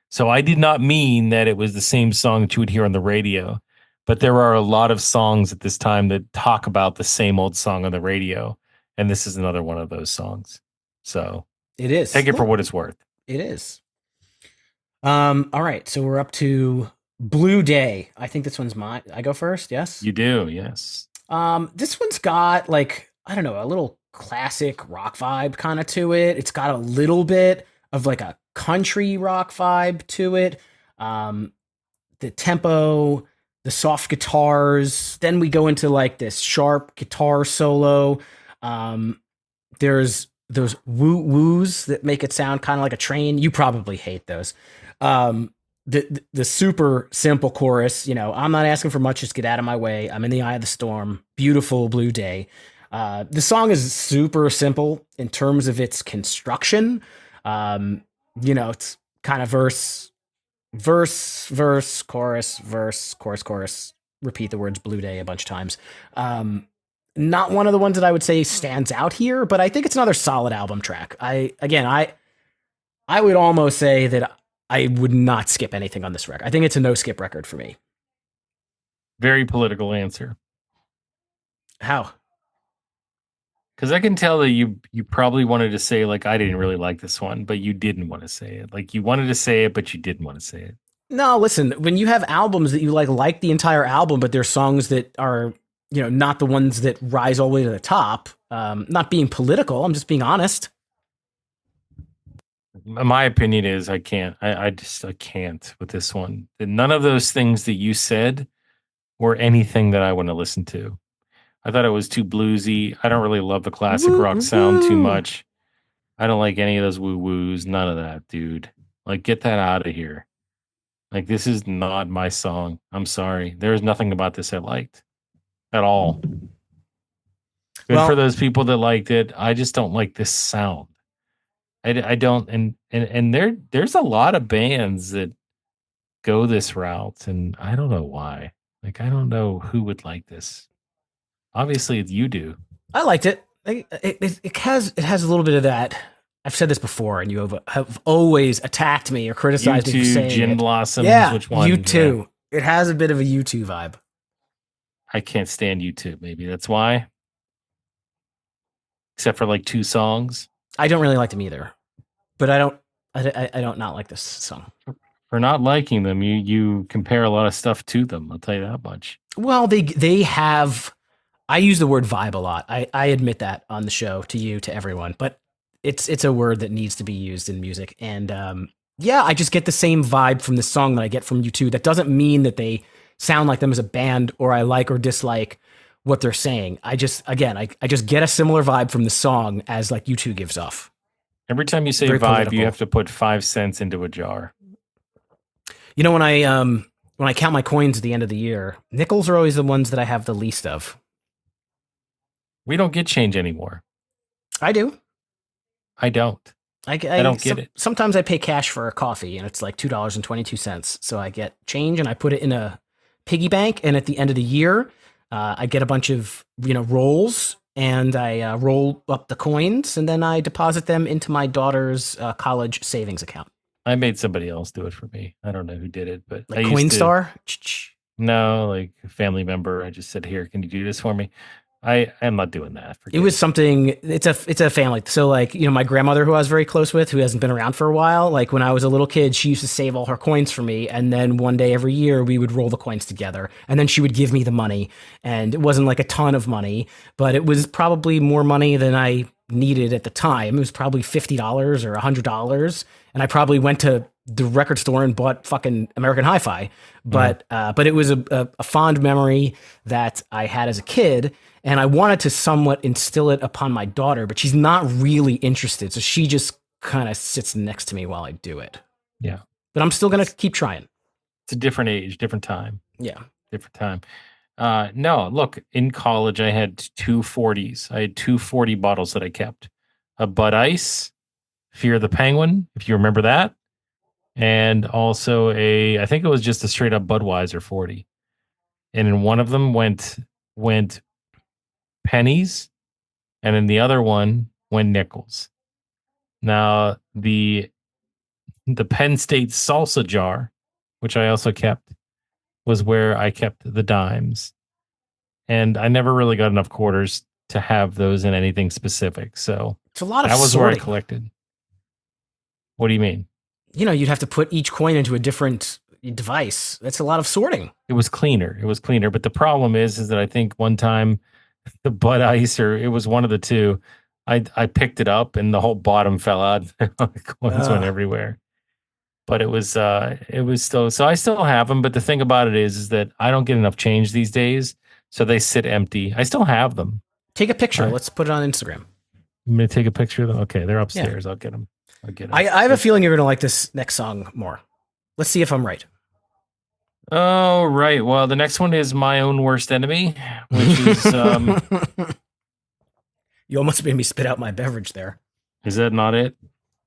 So I did not mean that it was the same song that you would hear on the radio, but there are a lot of songs at this time that talk about the same old song on the radio, and this is another one of those songs. So it is. take it for Look, what it's worth. it is. All right, so we're up to Blue Day. I think this one's mine. I go first, yes? You do, yes. This one's got like, I don't know, a little classic rock vibe kind of to it. It's got a little bit of like a country rock vibe to it. Um, the tempo, the soft guitars, then we go into like this sharp guitar solo. Um, there's those woo woos that make it sound kind of like a train. You probably hate those. Um, the super simple chorus. You know, I'm not asking for much, just get out of my way. I'm in the eye of the storm. Beautiful blue day. The song is super simple in terms of its construction. Um, you know, it's kind of chorus. Repeat the words blue day a bunch of times. Um, Not one of the ones that I would say stands out here, but I think it's another solid album track. I would almost say that I would not skip anything on this record. I think it's a no skip record for me. Very political answer. How? Because I can tell that you probably wanted to say like I didn't really like this one, but you didn't want to say it. Like you wanted to say it, but you didn't want to say it. No, listen, when you have albums that you like the entire album, but there's songs that are, you know, not the ones that rise all the way to the top. Not being political, I'm just being honest. My opinion is I can't. I can't with this one. None of those things that you said were anything that I want to listen to. I thought it was too bluesy. I don't really love the classic rock sound too much. I don't like any of those woo woos. None of that, dude. Like, get that out of here. Like, this is not my song. I'm sorry. There's nothing about this I liked at all. Good for Well, those people that liked it. I just don't like this sound. I don't, and there's a lot of bands that go this route, and I don't know why. Like, I don't know who would like this. Obviously, you do. I liked it. It has a little bit of that. I've said this before, and you have always attacked me or criticized me for U2, saying Gin it. Blossoms, Yeah, which one? you Yeah. too. It has a bit of a U2 vibe. I can't stand U2. Maybe that's why. Except for like two songs. I don't really like them either, but I don't not like this song. For not liking them, you compare a lot of stuff to them. I'll tell you that much. Well, they have. I use the word vibe a lot. I admit that on the show to you, to everyone, but it's a word that needs to be used in music. And yeah, I just get the same vibe from the song that I get from U2. That doesn't mean that they sound like them as a band or I like or dislike what they're saying. I just get a similar vibe from the song as like U2 gives off. Every time you say Very vibe, political. you have to put 5 cents into a jar. You know, when I count my coins at the end of the year, nickels are always the ones that I have the least of. We don't get change anymore. I do. I don't. I don't get it. Sometimes I pay cash for a coffee, and it's like $2.22. So I get change, and I put it in a piggy bank. And at the end of the year, I get a bunch of rolls, and I roll up the coins, and then I deposit them into my daughter's college savings account. I made somebody else do it for me. I don't know who did it, but Like Coinstar. No, like a family member. I just said, "Here, can you do this for me?" I am not doing that. It was something. It's a family. So like my grandmother, who I was very close with, who hasn't been around for a while. Like when I was a little kid, she used to save all her coins for me, and then one day every year we would roll the coins together, and then she would give me the money. And it wasn't like a ton of money, but it was probably more money than I needed at the time. It was probably $50 or $100, and I probably went to the record store and bought fucking American Hi-Fi. But it was a fond memory that I had as a kid. And I wanted to somewhat instill it upon my daughter, but she's not really interested. So she just kind of sits next to me while I do it. Yeah. But I'm still going to keep trying. It's a different age, different time. Yeah. Different time. No, look, in college, I had two 40s. I had two 40 bottles that I kept. A Bud Ice, Fear the Penguin, if you remember that. And also I think it was just a straight up Budweiser 40. And in one of them went pennies, and in the other one went nickels. Now the Penn State salsa jar, which I also kept, was where I kept the dimes, and I never really got enough quarters to have those in anything specific. So it's a lot of that was sorting. where I collected. What do you mean? You'd have to put each coin into a different device. That's a lot of sorting. It was cleaner. But the problem is that I think one time the Bud Ice, or it was one of the two, I picked it up and the whole bottom fell out. The coins went everywhere. But it was still, so I still have them. But the thing about it is that I don't get enough change these days, so they sit empty. I still have them. Take a picture. Let's put it on Instagram. I'm gonna take a picture of them. Okay, they're upstairs. Yeah. I'll get them. I have a feeling you're gonna like this next song more. Let's see if I'm right. Oh, right. Well, the next one is My Own Worst Enemy, which You almost made me spit out my beverage there. is that not it?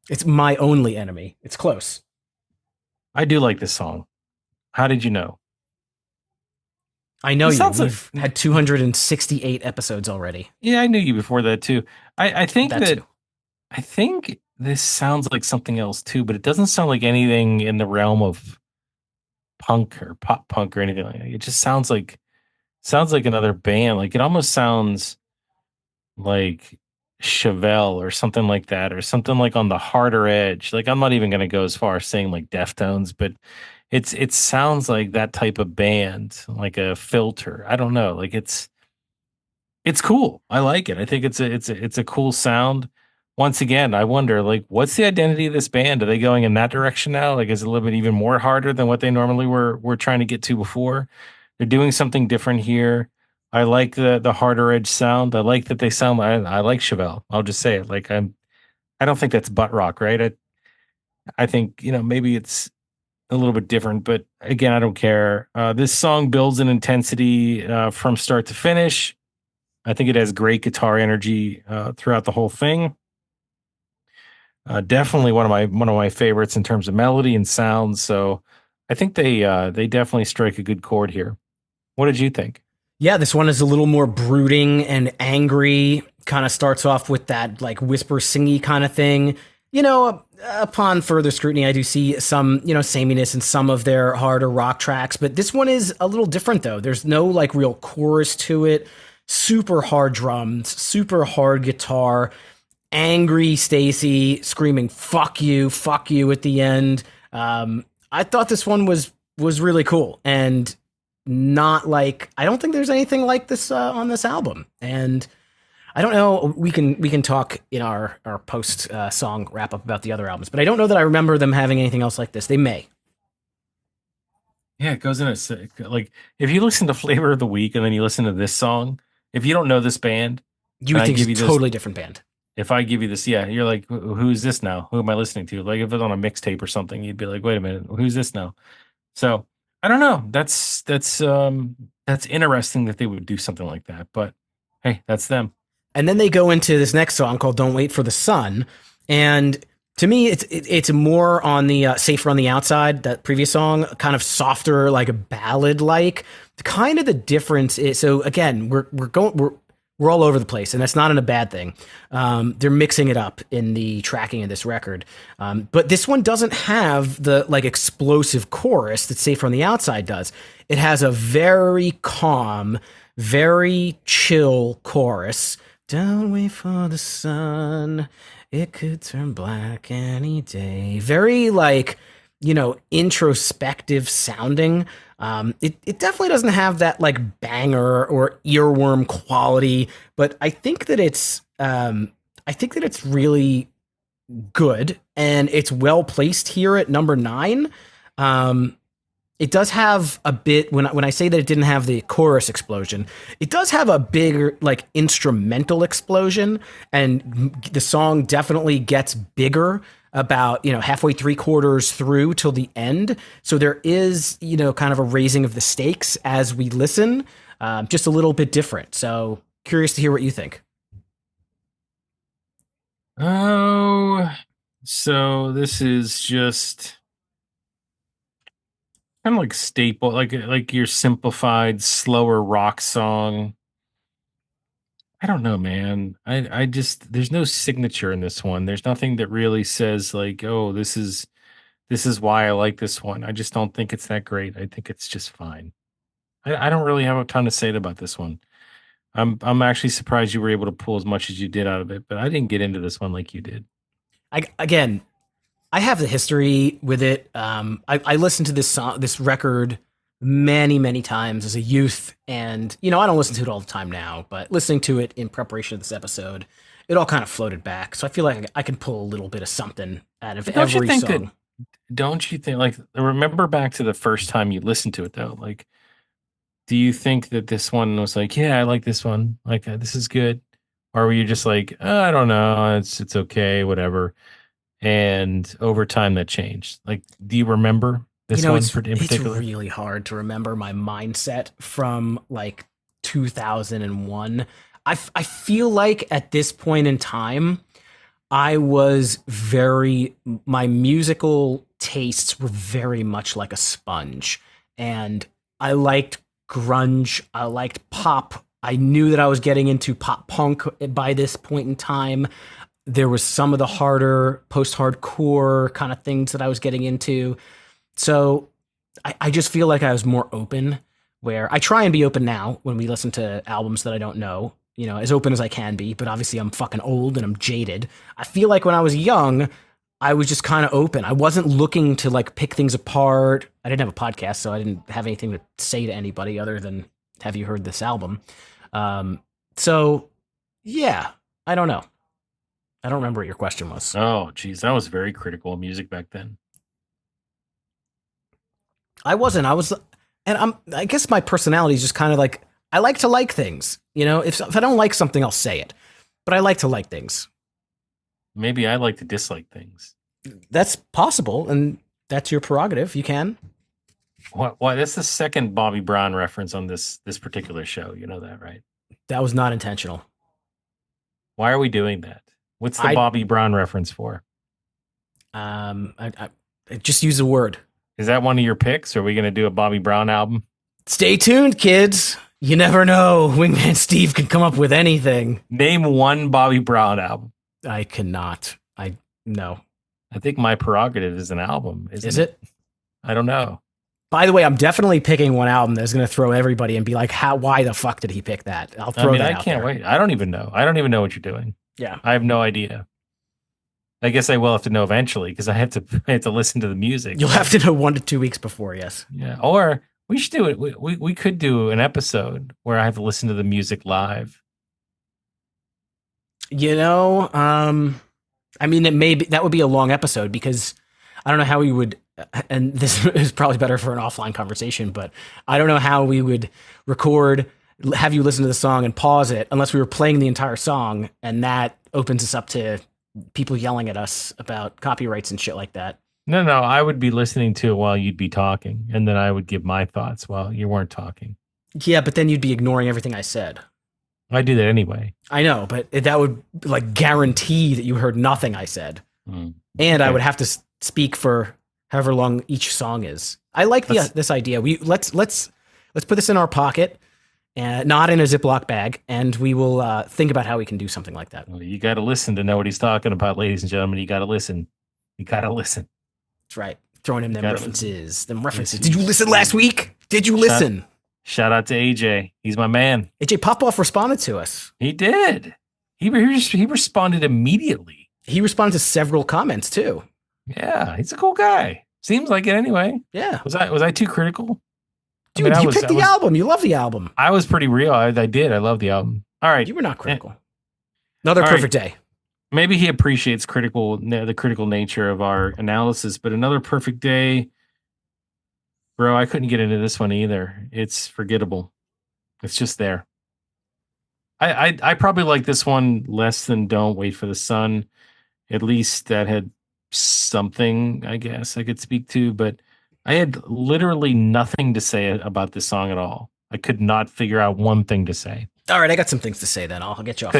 It's My Only Enemy. It's close. I do like this song. How did you know? I know This you. sounds like, We've had 268 episodes already. yeah, I knew you before that too. I think That too. I think this sounds like something else too, but it doesn't sound like anything in the realm of punk or pop punk or anything like that. It just sounds like another band. Like it almost sounds like Chevelle or something like that, or something like on the harder edge. Like I'm not even going to go as far as saying like Deftones, but it sounds like that type of band, like a Filter. I don't know. Like it's cool. I like it. I think it's a cool sound. Once again, I wonder like what's the identity of this band? Are they going in that direction now? Like is it a little bit even more harder than what they normally were trying to get to before? They're doing something different here. I like the harder edge sound. I like that they sound I like Chevelle. I'll just say it. Like I don't think that's butt rock, right? I think, maybe it's a little bit different, but again, I don't care. This song builds an intensity from start to finish. I think it has great guitar energy throughout the whole thing. Definitely one of my favorites in terms of melody and sound. So I think they definitely strike a good chord here. What did you think? Yeah, this one is a little more brooding and angry. Kind of starts off with that like whisper singy kind of thing. Upon further scrutiny, I do see some, sameness in some of their harder rock tracks, but this one is a little different though. There's no like real chorus to it. Super hard drums, super hard guitar, angry Stacy screaming fuck you" at the end. I thought this one was really cool and not like I don't think there's anything like this on this album. And I don't know. We can talk in our post song wrap up about the other albums, but I don't know that I remember them having anything else like this. They may. Yeah, it goes in like if you listen to Flavor of the Week and then you listen to this song, if you don't know this band, You and would I think it's give a you this, totally different band. if I give you this, yeah, you're like, Who's this now? Who am I listening to?" Like if it's on a mixtape or something, you'd be like, "Wait a minute, who's this now?" So I don't know. That's interesting that they would do something like that. But hey, that's them. And then they go into this next song called "Don't Wait for the Sun," and to me, it's more on the "Safer on the Outside." That previous song, kind of softer, like a ballad, like kind of the difference is. So again, we're all over the place, and that's not in a bad thing. They're mixing it up in the tracking of this record, but this one doesn't have the like explosive chorus that "Safer on the Outside" does. It has a very calm, very chill chorus. Don't wait for the sun. It could turn black any day. Very like, introspective sounding. It definitely doesn't have that like banger or earworm quality, but I think that it's really good and it's well placed here at number 9. Um, it does have a bit when I say that it didn't have the chorus explosion, it does have a bigger like instrumental explosion, and the song definitely gets bigger about halfway 3/4 through till the end. So there is kind of a raising of the stakes as we listen, just a little bit different. So curious to hear what you think. Oh, so this is just kind of like staple, like your simplified, slower rock song. I don't know, man. I just there's no signature in this one. There's nothing that really says like, oh, this is why I like this one. I just don't think it's that great. I think it's just fine. I don't really have a ton to say about this one. I'm actually surprised you were able to pull as much as you did out of it, but I didn't get into this one like you did. Again, I have the history with it. I listened to this record many, many times as a youth, and I don't listen to it all the time now. But listening to it in preparation of this episode, it all kind of floated back. So I feel like I can pull a little bit of something out of But don't you every think that song. don't you think like remember back to the first time you listened to it though? Like do you think that this one was like, yeah, I like this one. Like this is good. Or were you just like, I don't know, it's okay, whatever. And over time that changed. Like do you remember This one in it's particular. really hard to remember my mindset from like 2001. I feel like at this point in time, I was my musical tastes were very much like a sponge. And I liked grunge. I liked pop. I knew that I was getting into pop punk by this point in time. There was some of the harder post-hardcore kind of things that I was getting into. So I just feel like I was more open, where I try and be open now when we listen to albums that I don't know, as open as I can be, but obviously I'm fucking old and I'm jaded. I feel like when I was young, I was just kind of open. I wasn't looking to like pick things apart. I didn't have a podcast, so I didn't have anything to say to anybody other than, have you heard this album? So yeah, I don't know. I don't remember what your question was. Oh, geez, I was very critical of music back then. I wasn't. I guess my personality is just kind of like, I like to like things. If I don't like something, I'll say it. But I like to like things. Maybe I like to dislike things. That's possible, and that's your prerogative. You can. What? That's the second Bobby Brown reference on this particular show. You know that, right? That was not intentional. Why are we doing that? What's the Bobby Brown reference for? I just use a word. Is that one of your picks? Or are we going to do a Bobby Brown album? Stay tuned, kids. You never know. Wingman Steve can come up with anything. Name one Bobby Brown album. I cannot. No. I think my prerogative is an album. Is it? I don't know. By the way, I'm definitely picking one album that's going to throw everybody and be like, why the fuck did he pick that? I'll throw that out there. I can't wait. I don't even know. I don't even know what you're doing. Yeah. I have no idea. I guess I will have to know eventually because I have to listen to the music. You'll have to know 1 to 2 weeks before, yes. Yeah. Or we should do it. We could do an episode where I have to listen to the music live. I mean, that would be a long episode because I don't know how we would, and this is probably better for an offline conversation, but I don't know how we would record, have you listen to the song and pause it unless we were playing the entire song, and that opens us up to people yelling at us about copyrights and shit like that. No, I would be listening to it while you'd be talking, and then I would give my thoughts while you weren't talking. Yeah, but then you'd be ignoring everything I said. I do that anyway. I know, but that would like guarantee that you heard nothing I said. And okay. I would have to speak for however long each song is. I like this idea. Let's put this in our pocket, not in a Ziploc bag, and we will think about how we can do something like that. Well, you got to listen to know what he's talking about, ladies and gentlemen. You got to listen. That's right. Throwing him them references. Did you listen last week? Did you listen? Shout out to AJ. He's my man. AJ Popoff responded to us. He did. He responded immediately. He responded to several comments too. Yeah, he's a cool guy. Seems like it anyway. Yeah. Was I too critical? Dude, you picked the album. You love the album. I was pretty real. I did. I love the album. All right. You were not critical. Another perfect day. Maybe he appreciates the critical nature of our analysis, but another perfect day. Bro, I couldn't get into this one either. It's forgettable. It's just there. I probably like this one less than Don't Wait for the Sun. At least that had something, I guess, I could speak to, but I had literally nothing to say about this song at all. I could not figure out one thing to say. All right, I got some things to say then. I'll get you off.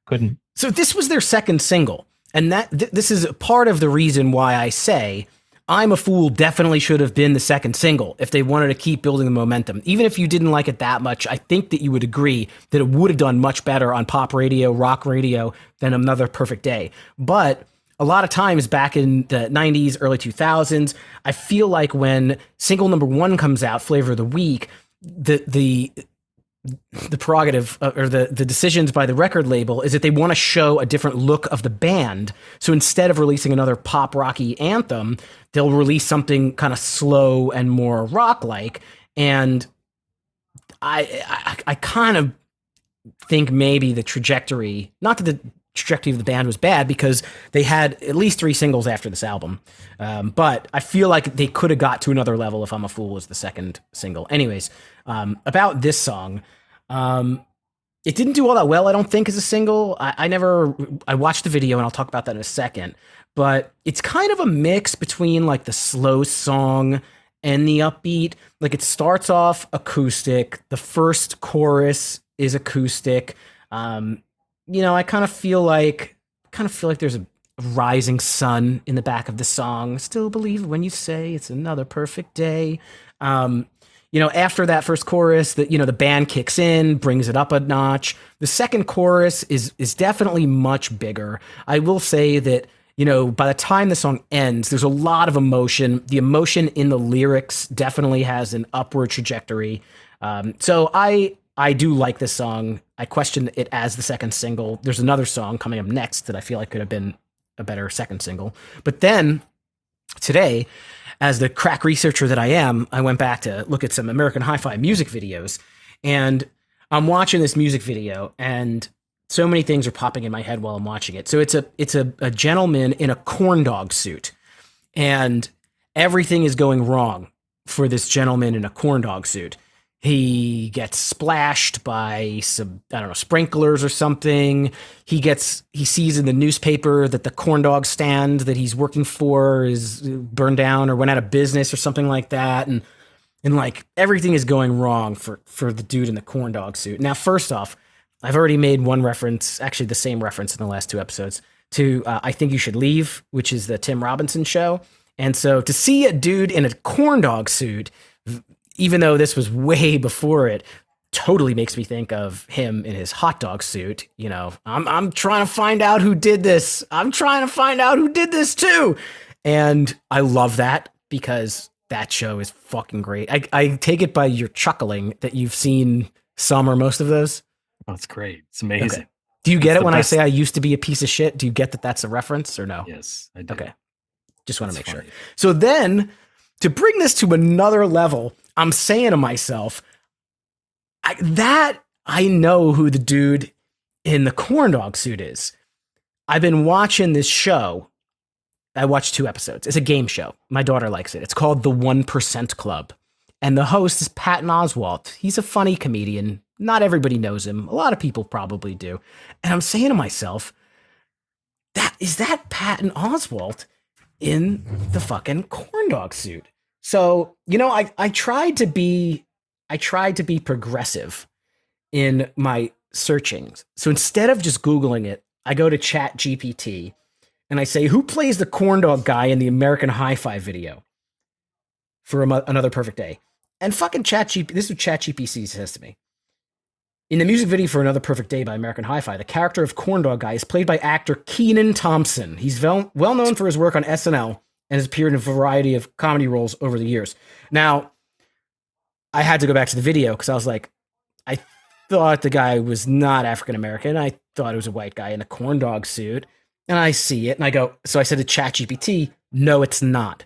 Couldn't. So this was their second single, and this is part of the reason why I say I'm a Fool definitely should have been the second single if they wanted to keep building the momentum. Even if you didn't like it that much, I think that you would agree that it would have done much better on pop radio, rock radio than Another Perfect Day. But a lot of times back in the 90s, early 2000s, I feel like when single number 1 comes out, Flavor of the Week, the prerogative or the decisions by the record label is that they want to show a different look of the band. So instead of releasing another pop rocky anthem, they'll release something kind of slow and more rock like. And I kind of think maybe the trajectory, not that the trajectory of the band was bad because they had at least 3 singles after this album. But I feel like they could have got to another level if I'm a Fool was the second single. Anyways, about this song, it didn't do all that well, I don't think, as a single. I watched the video and I'll talk about that in a second, but it's kind of a mix between like the slow song and the upbeat. Like it starts off acoustic. The first chorus is acoustic. Um, I kind of feel like there's a rising sun in the back of the song. Still believe when you say it's another perfect day. Um, after that first chorus, the band kicks in, brings it up a notch. The second chorus is definitely much bigger. I will say that by the time the song ends, there's a lot of emotion. The emotion in the lyrics definitely has an upward trajectory. So I do like this song. I question it as the second single. There's another song coming up next that I feel like could have been a better second single. But then today, as the crack researcher that I am, I went back to look at some American Hi-Fi music videos, and I'm watching this music video, and so many things are popping in my head while I'm watching it. So it's a gentleman in a corn dog suit, and everything is going wrong for this gentleman in a corn dog suit. He gets splashed by some, I don't know, sprinklers or something. He sees in the newspaper that the corn dog stand that he's working for is burned down or went out of business or something like that. And like everything is going wrong for the dude in the corn dog suit. Now, first off, I've already made one reference, actually the same reference in the last two episodes, to I Think You Should Leave, which is the Tim Robinson show. And so to see a dude in a corn dog suit, even though this was way before it, totally makes me think of him in his hot dog suit. I'm trying to find out who did this. I'm trying to find out who did this too. And I love that because that show is fucking great. I take it by your chuckling that you've seen some or most of those. That's great. It's amazing. Okay. Do you get It's it the when best. I say I used to be a piece of shit? Do you get that that's a reference or no? Yes, I do. Okay. Just want to make That's sure. funny. So then to bring this to another level, I'm saying to myself, I know who the dude in the corn dog suit is. I've been watching this show. I watched 2 episodes. It's a game show. My daughter likes it. It's called The 1% Club. And the host is Patton Oswalt. He's a funny comedian. Not everybody knows him. A lot of people probably do. And I'm saying to myself, that Patton Oswalt in the fucking corn dog suit. So, I tried to be progressive in my searchings. So instead of just Googling it, I go to Chat GPT and I say, who plays the corn dog guy in the American Hi-Fi video for Another Perfect Day? And fucking this is what Chat GPT says to me. In the music video for Another Perfect Day by American Hi-Fi, the character of Corn Dog Guy is played by actor Kenan Thompson. He's well known for his work on SNL and has appeared in a variety of comedy roles over the years. Now, I had to go back to the video because I was like, I thought the guy was not African American. I thought it was a white guy in a corn dog suit. And I see it and I go, so I said to ChatGPT, no, it's not.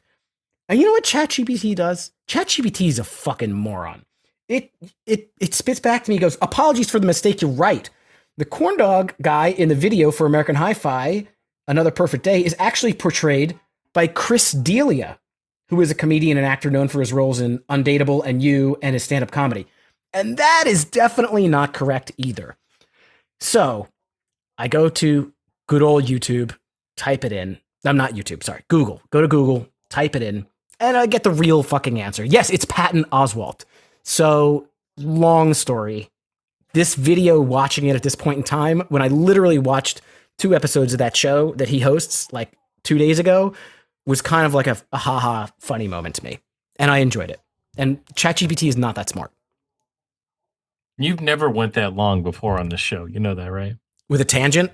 And you know what ChatGPT does? ChatGPT is a fucking moron. It spits back to me. It goes, apologies for the mistake. You're right. The corn dog guy in the video for American Hi-Fi, Another Perfect Day, is actually portrayed by Chris D'Elia, who is a comedian and actor known for his roles in Undateable and You and his stand-up comedy. And that is definitely not correct either. So I go to good old YouTube, type it in. I'm not YouTube, sorry. Google. Go to Google, type it in, and I get the real fucking answer. Yes, it's Patton Oswalt. So, long story. This video, watching it at this point in time, when I literally watched 2 episodes of that show that he hosts like 2 days ago, was kind of like a haha funny moment to me. And I enjoyed it. And ChatGPT is not that smart. You've never went that long before on this show. You know that, right? With a tangent?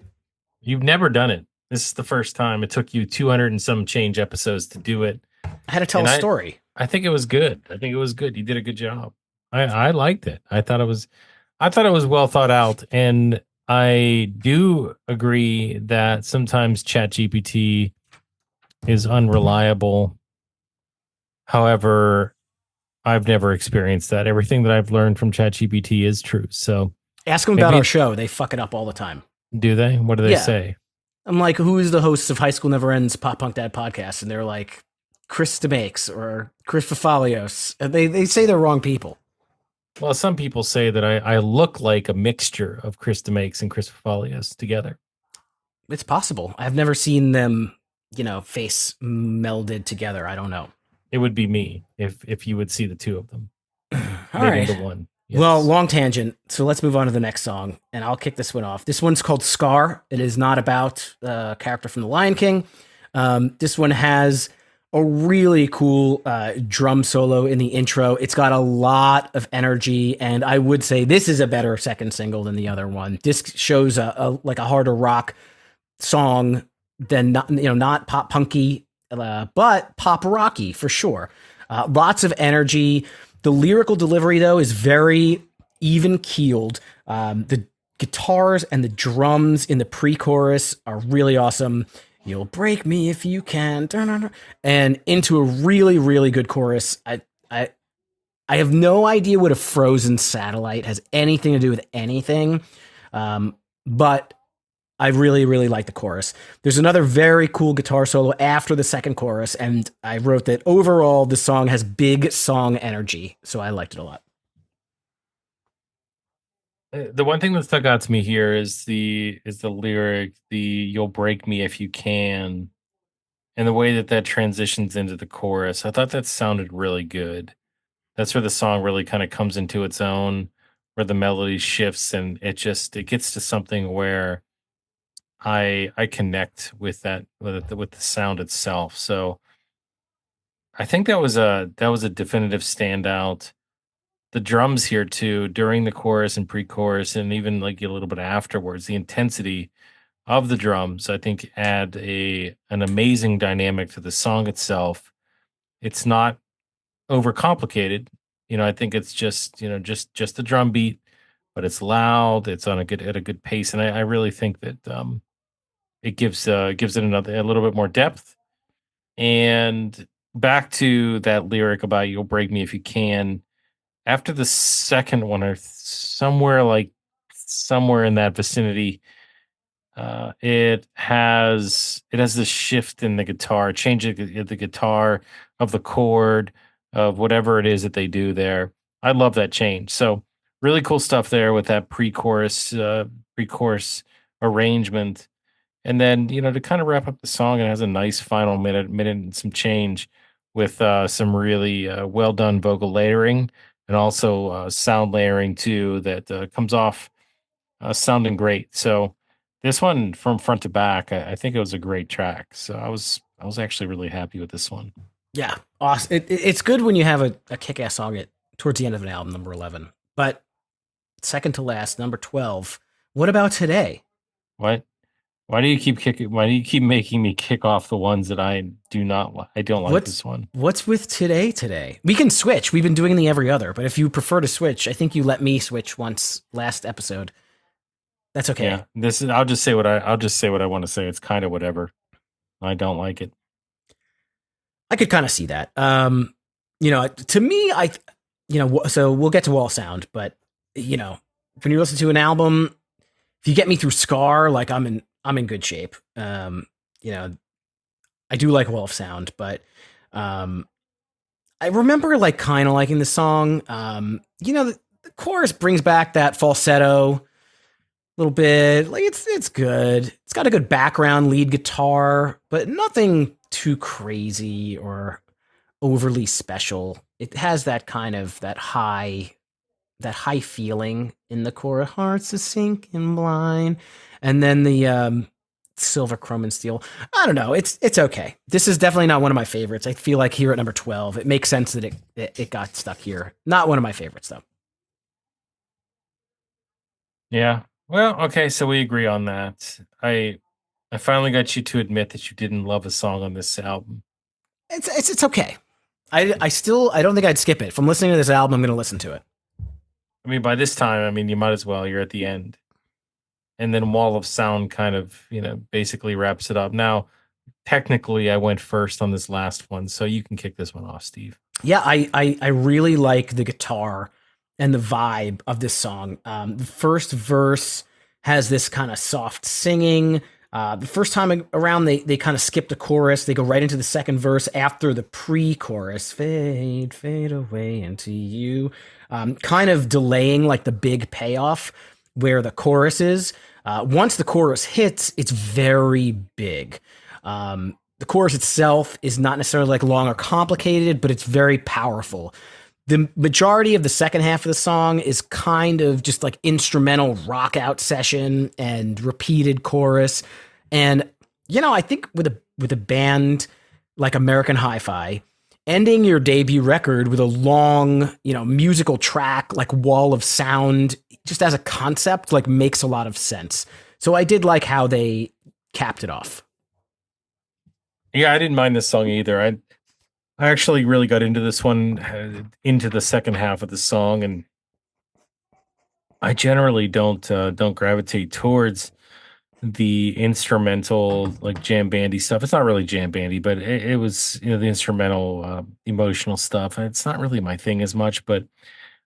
You've never done it. This is the first time. It took you 200 and some change episodes to do it. I had to tell a story. I think it was good. You did a good job. I liked it. I thought it was well thought out. And I do agree that sometimes ChatGPT is unreliable. However, I've never experienced that. Everything that I've learned from ChatGPT is true. So ask them about our show. They fuck it up all the time. Do they? What do they say? I'm like, who is the host of High School Never Ends Pop Punk Dad podcast? And they're like, Chris DeMakes or Chris Fafalios. They say they're wrong people. Well, some people say that I look like a mixture of Chris DeMakes and Chris Fafalios together. It's possible. I've never seen them, face melded together. I don't know. it would be me if you would see the two of them All made into right. one. Well, Yes. long tangent. So let's move on to the next song, and I'll kick this one off. This one's called Scar. It is not about a character from The Lion King. This one has a really cool drum solo in the intro. It's got a lot of energy, and I would say this is a better second single than the other one. This shows a harder rock song than not pop punky, but pop rocky for sure. Lots of energy. The lyrical delivery though is very even keeled. The guitars and the drums in the pre-chorus are really awesome. You'll break me if you can, and into a really really good chorus. I I have no idea what a frozen satellite has anything to do with anything, but I really, really like the chorus. There's another very cool guitar solo after the second chorus, and I wrote that overall the song has big song energy, so I liked it a lot. The one thing that stuck out to me here is the lyric, the "You'll break me if you can," and the way that that transitions into the chorus. I thought that sounded really good. That's where the song really kind of comes into its own, where the melody shifts and it gets to something where I connect with with the sound itself. So I think that was a definitive standout. The drums here too, during the chorus and pre-chorus, and even like a little bit afterwards, the intensity of the drums, I think, add a an amazing dynamic to the song itself. It's not overcomplicated. I think it's just just the drum beat, but it's loud. It's on a good at a good pace, and I really think that it gives it a little bit more depth. And back to that lyric about "You'll break me if you can." After the second one, or somewhere in that vicinity, it has this shift in the guitar, change the guitar of the chord of whatever it is that they do there. I love that change. So really cool stuff there with that pre-chorus arrangement. And then, to kind of wrap up the song, it has a nice final minute and some change with some really well done vocal layering and also sound layering too that comes off sounding great. So this one from front to back, I think it was a great track. So I was actually really happy with this one. Yeah, awesome. It's good when you have a kick-ass song towards the end of an album, number 11. But second to last, number 12. What about today? What? Why do you keep kicking? Why do you keep making me kick off the ones that I do not? I don't like What's this one. what's with today? We can switch. We've been doing the every other, but if you prefer to switch, I think you let me switch once last episode. That's okay. Yeah, this is. I'll just say what I want to say. It's kind of whatever. I don't like it. I could kind of see that. To me, so we'll get to wall sound, but when you listen to an album, if you get me through Scar, like I'm in good shape. You know, I do like wall of sound, but um, I remember like kind of liking the song. The chorus brings back that falsetto a little bit. Like it's good. It's got a good background lead guitar, but nothing too crazy or overly special. It has that kind of that high feeling in the chorus. Hearts are sinking blind, and then the silver, chrome, and steel. I don't know. It's okay. This is definitely not one of my favorites. I feel like here at number 12, it makes sense that it got stuck here. Not one of my favorites though. Yeah. Well, okay, so we agree on that. I finally got you to admit that you didn't love a song on this album. It's okay. I don't think I'd skip it. If I'm listening to this album, I'm going to listen to it. I mean, by this time, I mean you might as well. You're at the end, and then Wall of Sound kind of, basically wraps it up. Now, technically, I went first on this last one, so you can kick this one off, Steve. Yeah, I really like the guitar and the vibe of this song. The first verse has this kind of soft singing. The first time around, they kind of skip the chorus. They go right into the second verse after the pre-chorus. Fade, fade away into you. Kind of delaying like the big payoff where the chorus is. Once the chorus hits, it's very big. The chorus itself is not necessarily like long or complicated, but it's very powerful. The majority of the second half of the song is kind of just like instrumental rock out session and repeated chorus. And I think with a band like American Hi-Fi, ending your debut record with a long, musical track like Wall of Sound, just as a concept, like makes a lot of sense. So I did like how they capped it off. Yeah, I didn't mind this song either. I actually really got into this one, into the second half of the song, and I generally don't gravitate towards the instrumental like jam bandy stuff. It's not really jam bandy, but it was the instrumental emotional stuff. It's not really my thing as much, but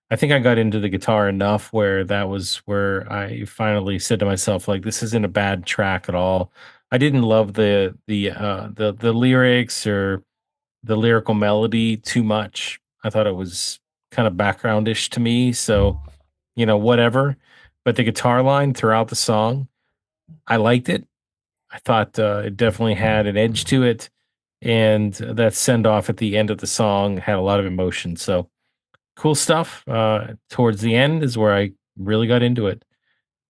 I think I got into the guitar enough where that was where I finally said to myself, like, this isn't a bad track at all. I didn't love the lyrics or the lyrical melody too much. I thought it was kind of backgroundish to me. So, whatever. But the guitar line throughout the song, I liked it. I thought it definitely had an edge to it. And that send off at the end of the song had a lot of emotion. So cool stuff. Towards the end is where I really got into it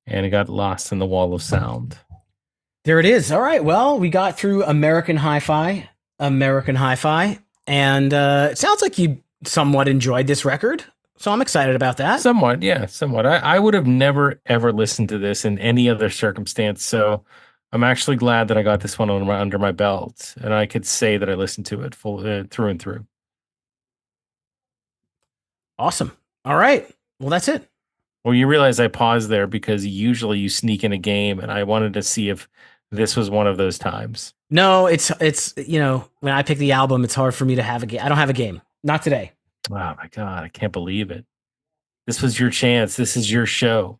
and it got lost in the wall of sound. There it is. All right. Well, we got through American Hi-Fi, and it sounds like you somewhat enjoyed this record. So I'm excited about that. Somewhat, yeah, somewhat. I would have never ever listened to this in any other circumstance. So I'm actually glad that I got this one under my belt, and I could say that I listened to it full through and through. Awesome. All right. Well, that's it. Well, you realize I paused there because usually you sneak in a game, and I wanted to see if this was one of those times. No, it's when I pick the album, it's hard for me to have a game. I don't have a game. Not today. Oh my god, I can't believe it. This was your chance. This is your show.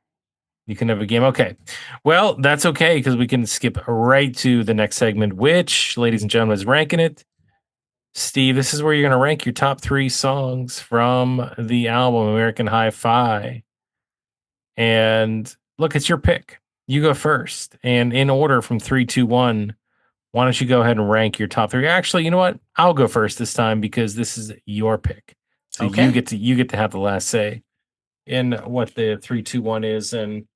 You can have a game. Okay. Well, that's okay because we can skip right to the next segment, which, ladies and gentlemen, is ranking it. Steve, this is where you're going to rank your top 3 songs from the album American Hi-Fi. And look, it's your pick. You go first. And in order from 3, 2, 1, why don't you go ahead and rank your top 3? Actually, you know what? I'll go first this time because this is your pick. So Okay. you get to have the last say in what the 3, 2, 1 is. And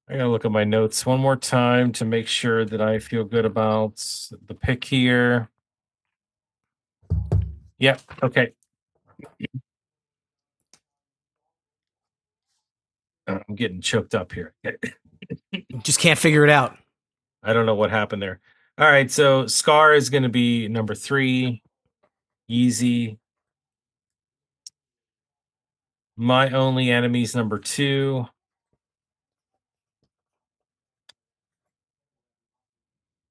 I gotta look at my notes one more time to make sure that I feel good about the pick here. Yep. Okay. I'm getting choked up here. Just can't figure it out. I don't know what happened there. All right. So Scar is going to be number 3. Easy. My Only Enemies number 2.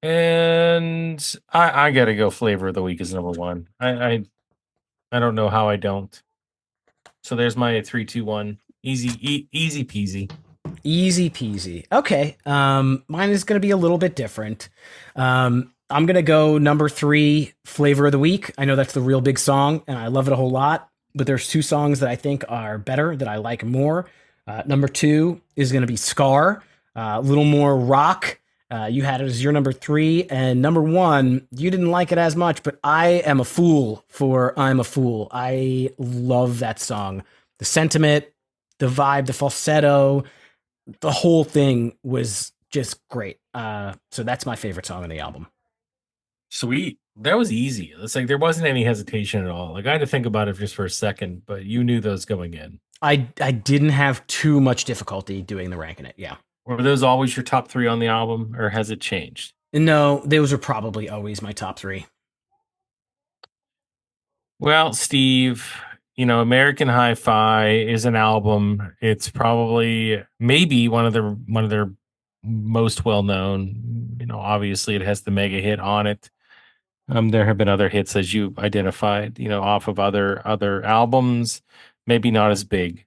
And I gotta go Flavor of the Week is number 1. I don't know how I don't. So there's my 3, 2, 1. Easy peasy. Easy peasy. Okay. Mine is going to be a little bit different. I'm going to go number 3, Flavor of the Week. I know that's the real big song, and I love it a whole lot. But there's 2 songs that I think are better, that I like more. Number 2 is going to be Scar, a little more rock. You had it as your number 3, and number 1, you didn't like it as much, but I am a fool for I'm a Fool. I love that song. The sentiment, the vibe, the falsetto, the whole thing was just great. So that's my favorite song on the album. Sweet. That was easy. It's like there wasn't any hesitation at all. Like I had to think about it just for a second, but you knew those going in. I didn't have too much difficulty doing the ranking it. Yeah. Were those always your top 3 on the album, or has it changed? No, those are probably always my top 3. Well, Steve, American Hi-Fi is an album. It's probably maybe one of their most well known. Obviously it has the mega hit on it. There have been other hits as you identified, off of other albums, maybe not as big.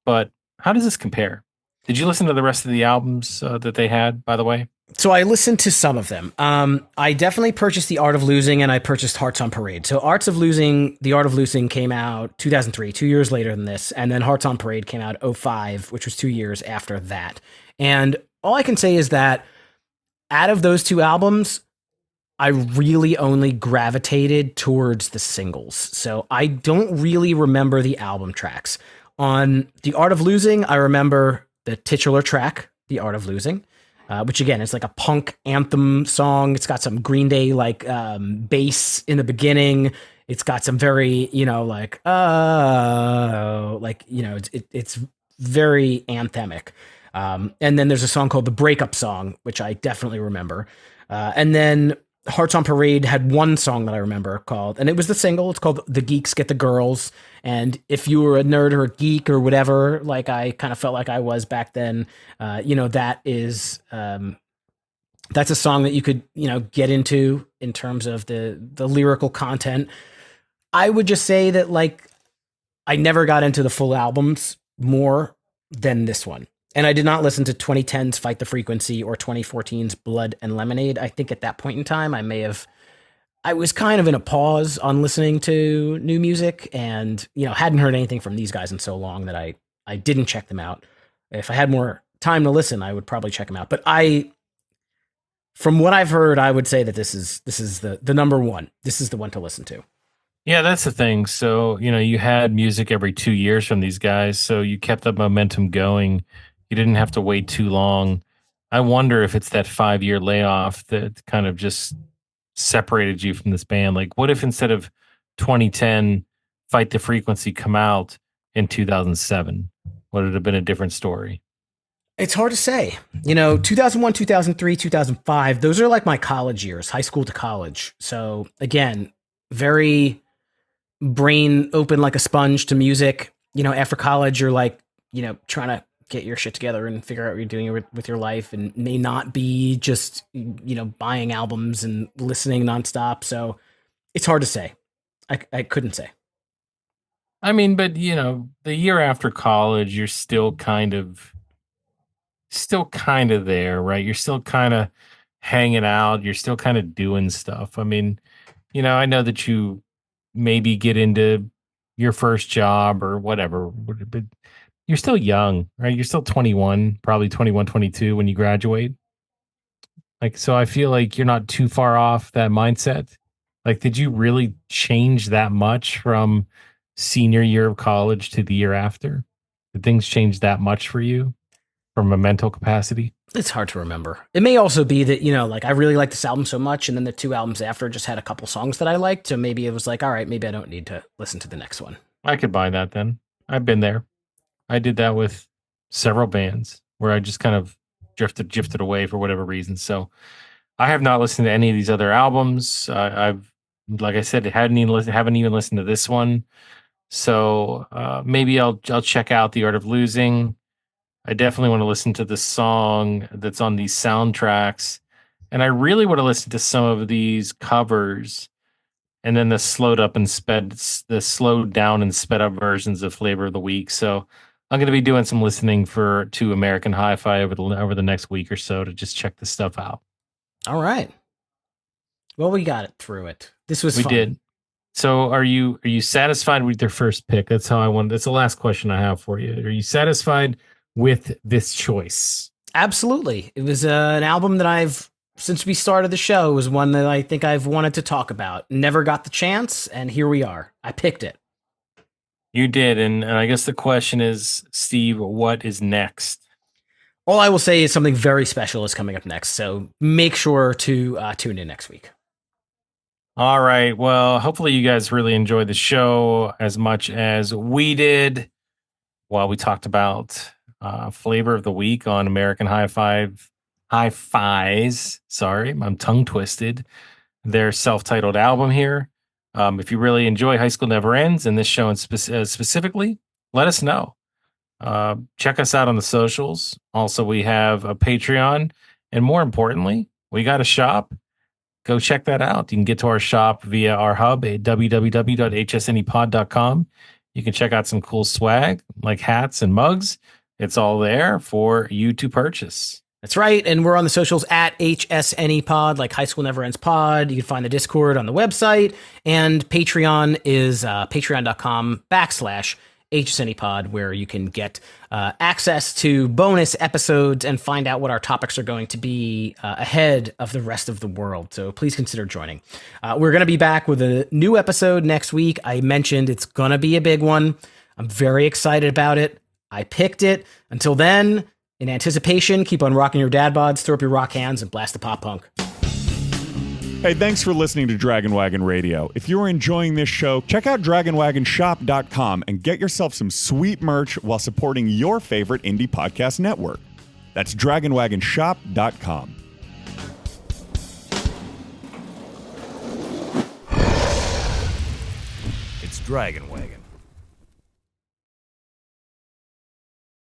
But how does this compare? Did you listen to the rest of the albums that they had, by the way? So I listened to some of them. I definitely purchased The Art of Losing, and I purchased Hearts on Parade. So The Art of Losing came out 2003, 2 years later than this. And then Hearts on Parade came out 2005, which was 2 years after that. And all I can say is that out of those two albums, I really only gravitated towards the singles. So I don't really remember the album tracks. On The Art of Losing, I remember the titular track, The Art of Losing, which again is like a punk anthem song. It's got some Green Day like bass in the beginning. It's got some very, like, it's very anthemic. And then there's a song called The Breakup Song, which I definitely remember. And then Hearts on Parade had one song that I remember called, and it was the single. It's called The Geeks Get the Girls. And if you were a nerd or a geek or whatever, like I kind of felt like I was back then, that is, that's a song that you could, get into in terms of the lyrical content. I would just say that like I never got into the full albums more than this one. And I did not listen to 2010's Fight the Frequency or 2014's Blood and Lemonade. I think at that point in time, I was kind of in a pause on listening to new music and, hadn't heard anything from these guys in so long that I didn't check them out. If I had more time to listen, I would probably check them out. But from what I've heard, I would say that this is the number one. This is the one to listen to. Yeah, that's the thing. So, you had music every 2 years from these guys, so you kept the momentum going. You didn't have to wait too long. I wonder if it's that 5-year layoff that kind of just separated you from this band. Like, what if instead of 2010, Fight the Frequency come out in 2007? Would it have been a different story? It's hard to say. 2001, 2003, 2005, those are like my college years, high school to college. So again, very brain open like a sponge to music. After college, you're like, trying to get your shit together and figure out what you're doing with your life, and may not be just, buying albums and listening nonstop. So it's hard to say. I couldn't say. I mean, but the year after college, you're still kind of there, right? You're still kind of hanging out. You're still kind of doing stuff. I mean, I know that you maybe get into your first job or whatever, but you're still young, right? You're still 21, probably 21, 22 when you graduate. Like, so I feel like you're not too far off that mindset. Like, did you really change that much from senior year of college to the year after? Did things change that much for you from a mental capacity? It's hard to remember. It may also be that, like I really like this album so much, and then the two albums after just had a couple songs that I liked. So maybe it was like, all right, maybe I don't need to listen to the next one. I could buy that then. I've been there. I did that with several bands where I just kind of drifted away for whatever reason. So I have not listened to any of these other albums. I've, like I said, haven't even listened to this one. So maybe I'll check out The Art of Losing. I definitely want to listen to the song that's on these soundtracks, and I really want to listen to some of these covers, and then the slowed down and sped up versions of Flavor of the Week. So I'm going to be doing some listening to American Hi-Fi over the next week or so to just check this stuff out. All right. Well, we got it through it. This was We fun. did. So are you satisfied with your first pick? That's the last question I have for you. Are you satisfied with this choice? Absolutely. It was an album that since we started the show, was one that I think I've wanted to talk about. Never got the chance, and here we are. I picked it. You did, and I guess the question is, Steve, what is next? All I will say is something very special is coming up next, so make sure to tune in next week. All right. Well, hopefully you guys really enjoyed the show as much as we did while we talked about Flavor of the Week on American Hi-Fi's. Sorry, I'm tongue twisted. Their self-titled album here. If you really enjoy High School Never Ends and this show specifically, let us know. Check us out on the socials. Also, we have a Patreon, and more importantly, we got a shop. Go check that out. You can get to our shop via our hub at www.hsnepod.com. You can check out some cool swag like hats and mugs. It's all there for you to purchase. That's right. And we're on the socials at HSNEPod, like High School Never Ends Pod. You can find the Discord on the website. And Patreon is patreon.com/ HSNEpod, where you can get access to bonus episodes and find out what our topics are going to be ahead of the rest of the world. So please consider joining. We're going to be back with a new episode next week. I mentioned it's going to be a big one. I'm very excited about it. I picked it. Until then, in anticipation, keep on rocking your dad bods, throw up your rock hands, and blast the pop punk. Hey, thanks for listening to Dragon Wagon Radio. If you're enjoying this show, check out dragonwagonshop.com and get yourself some sweet merch while supporting your favorite indie podcast network. That's dragonwagonshop.com. It's Dragon Wagon.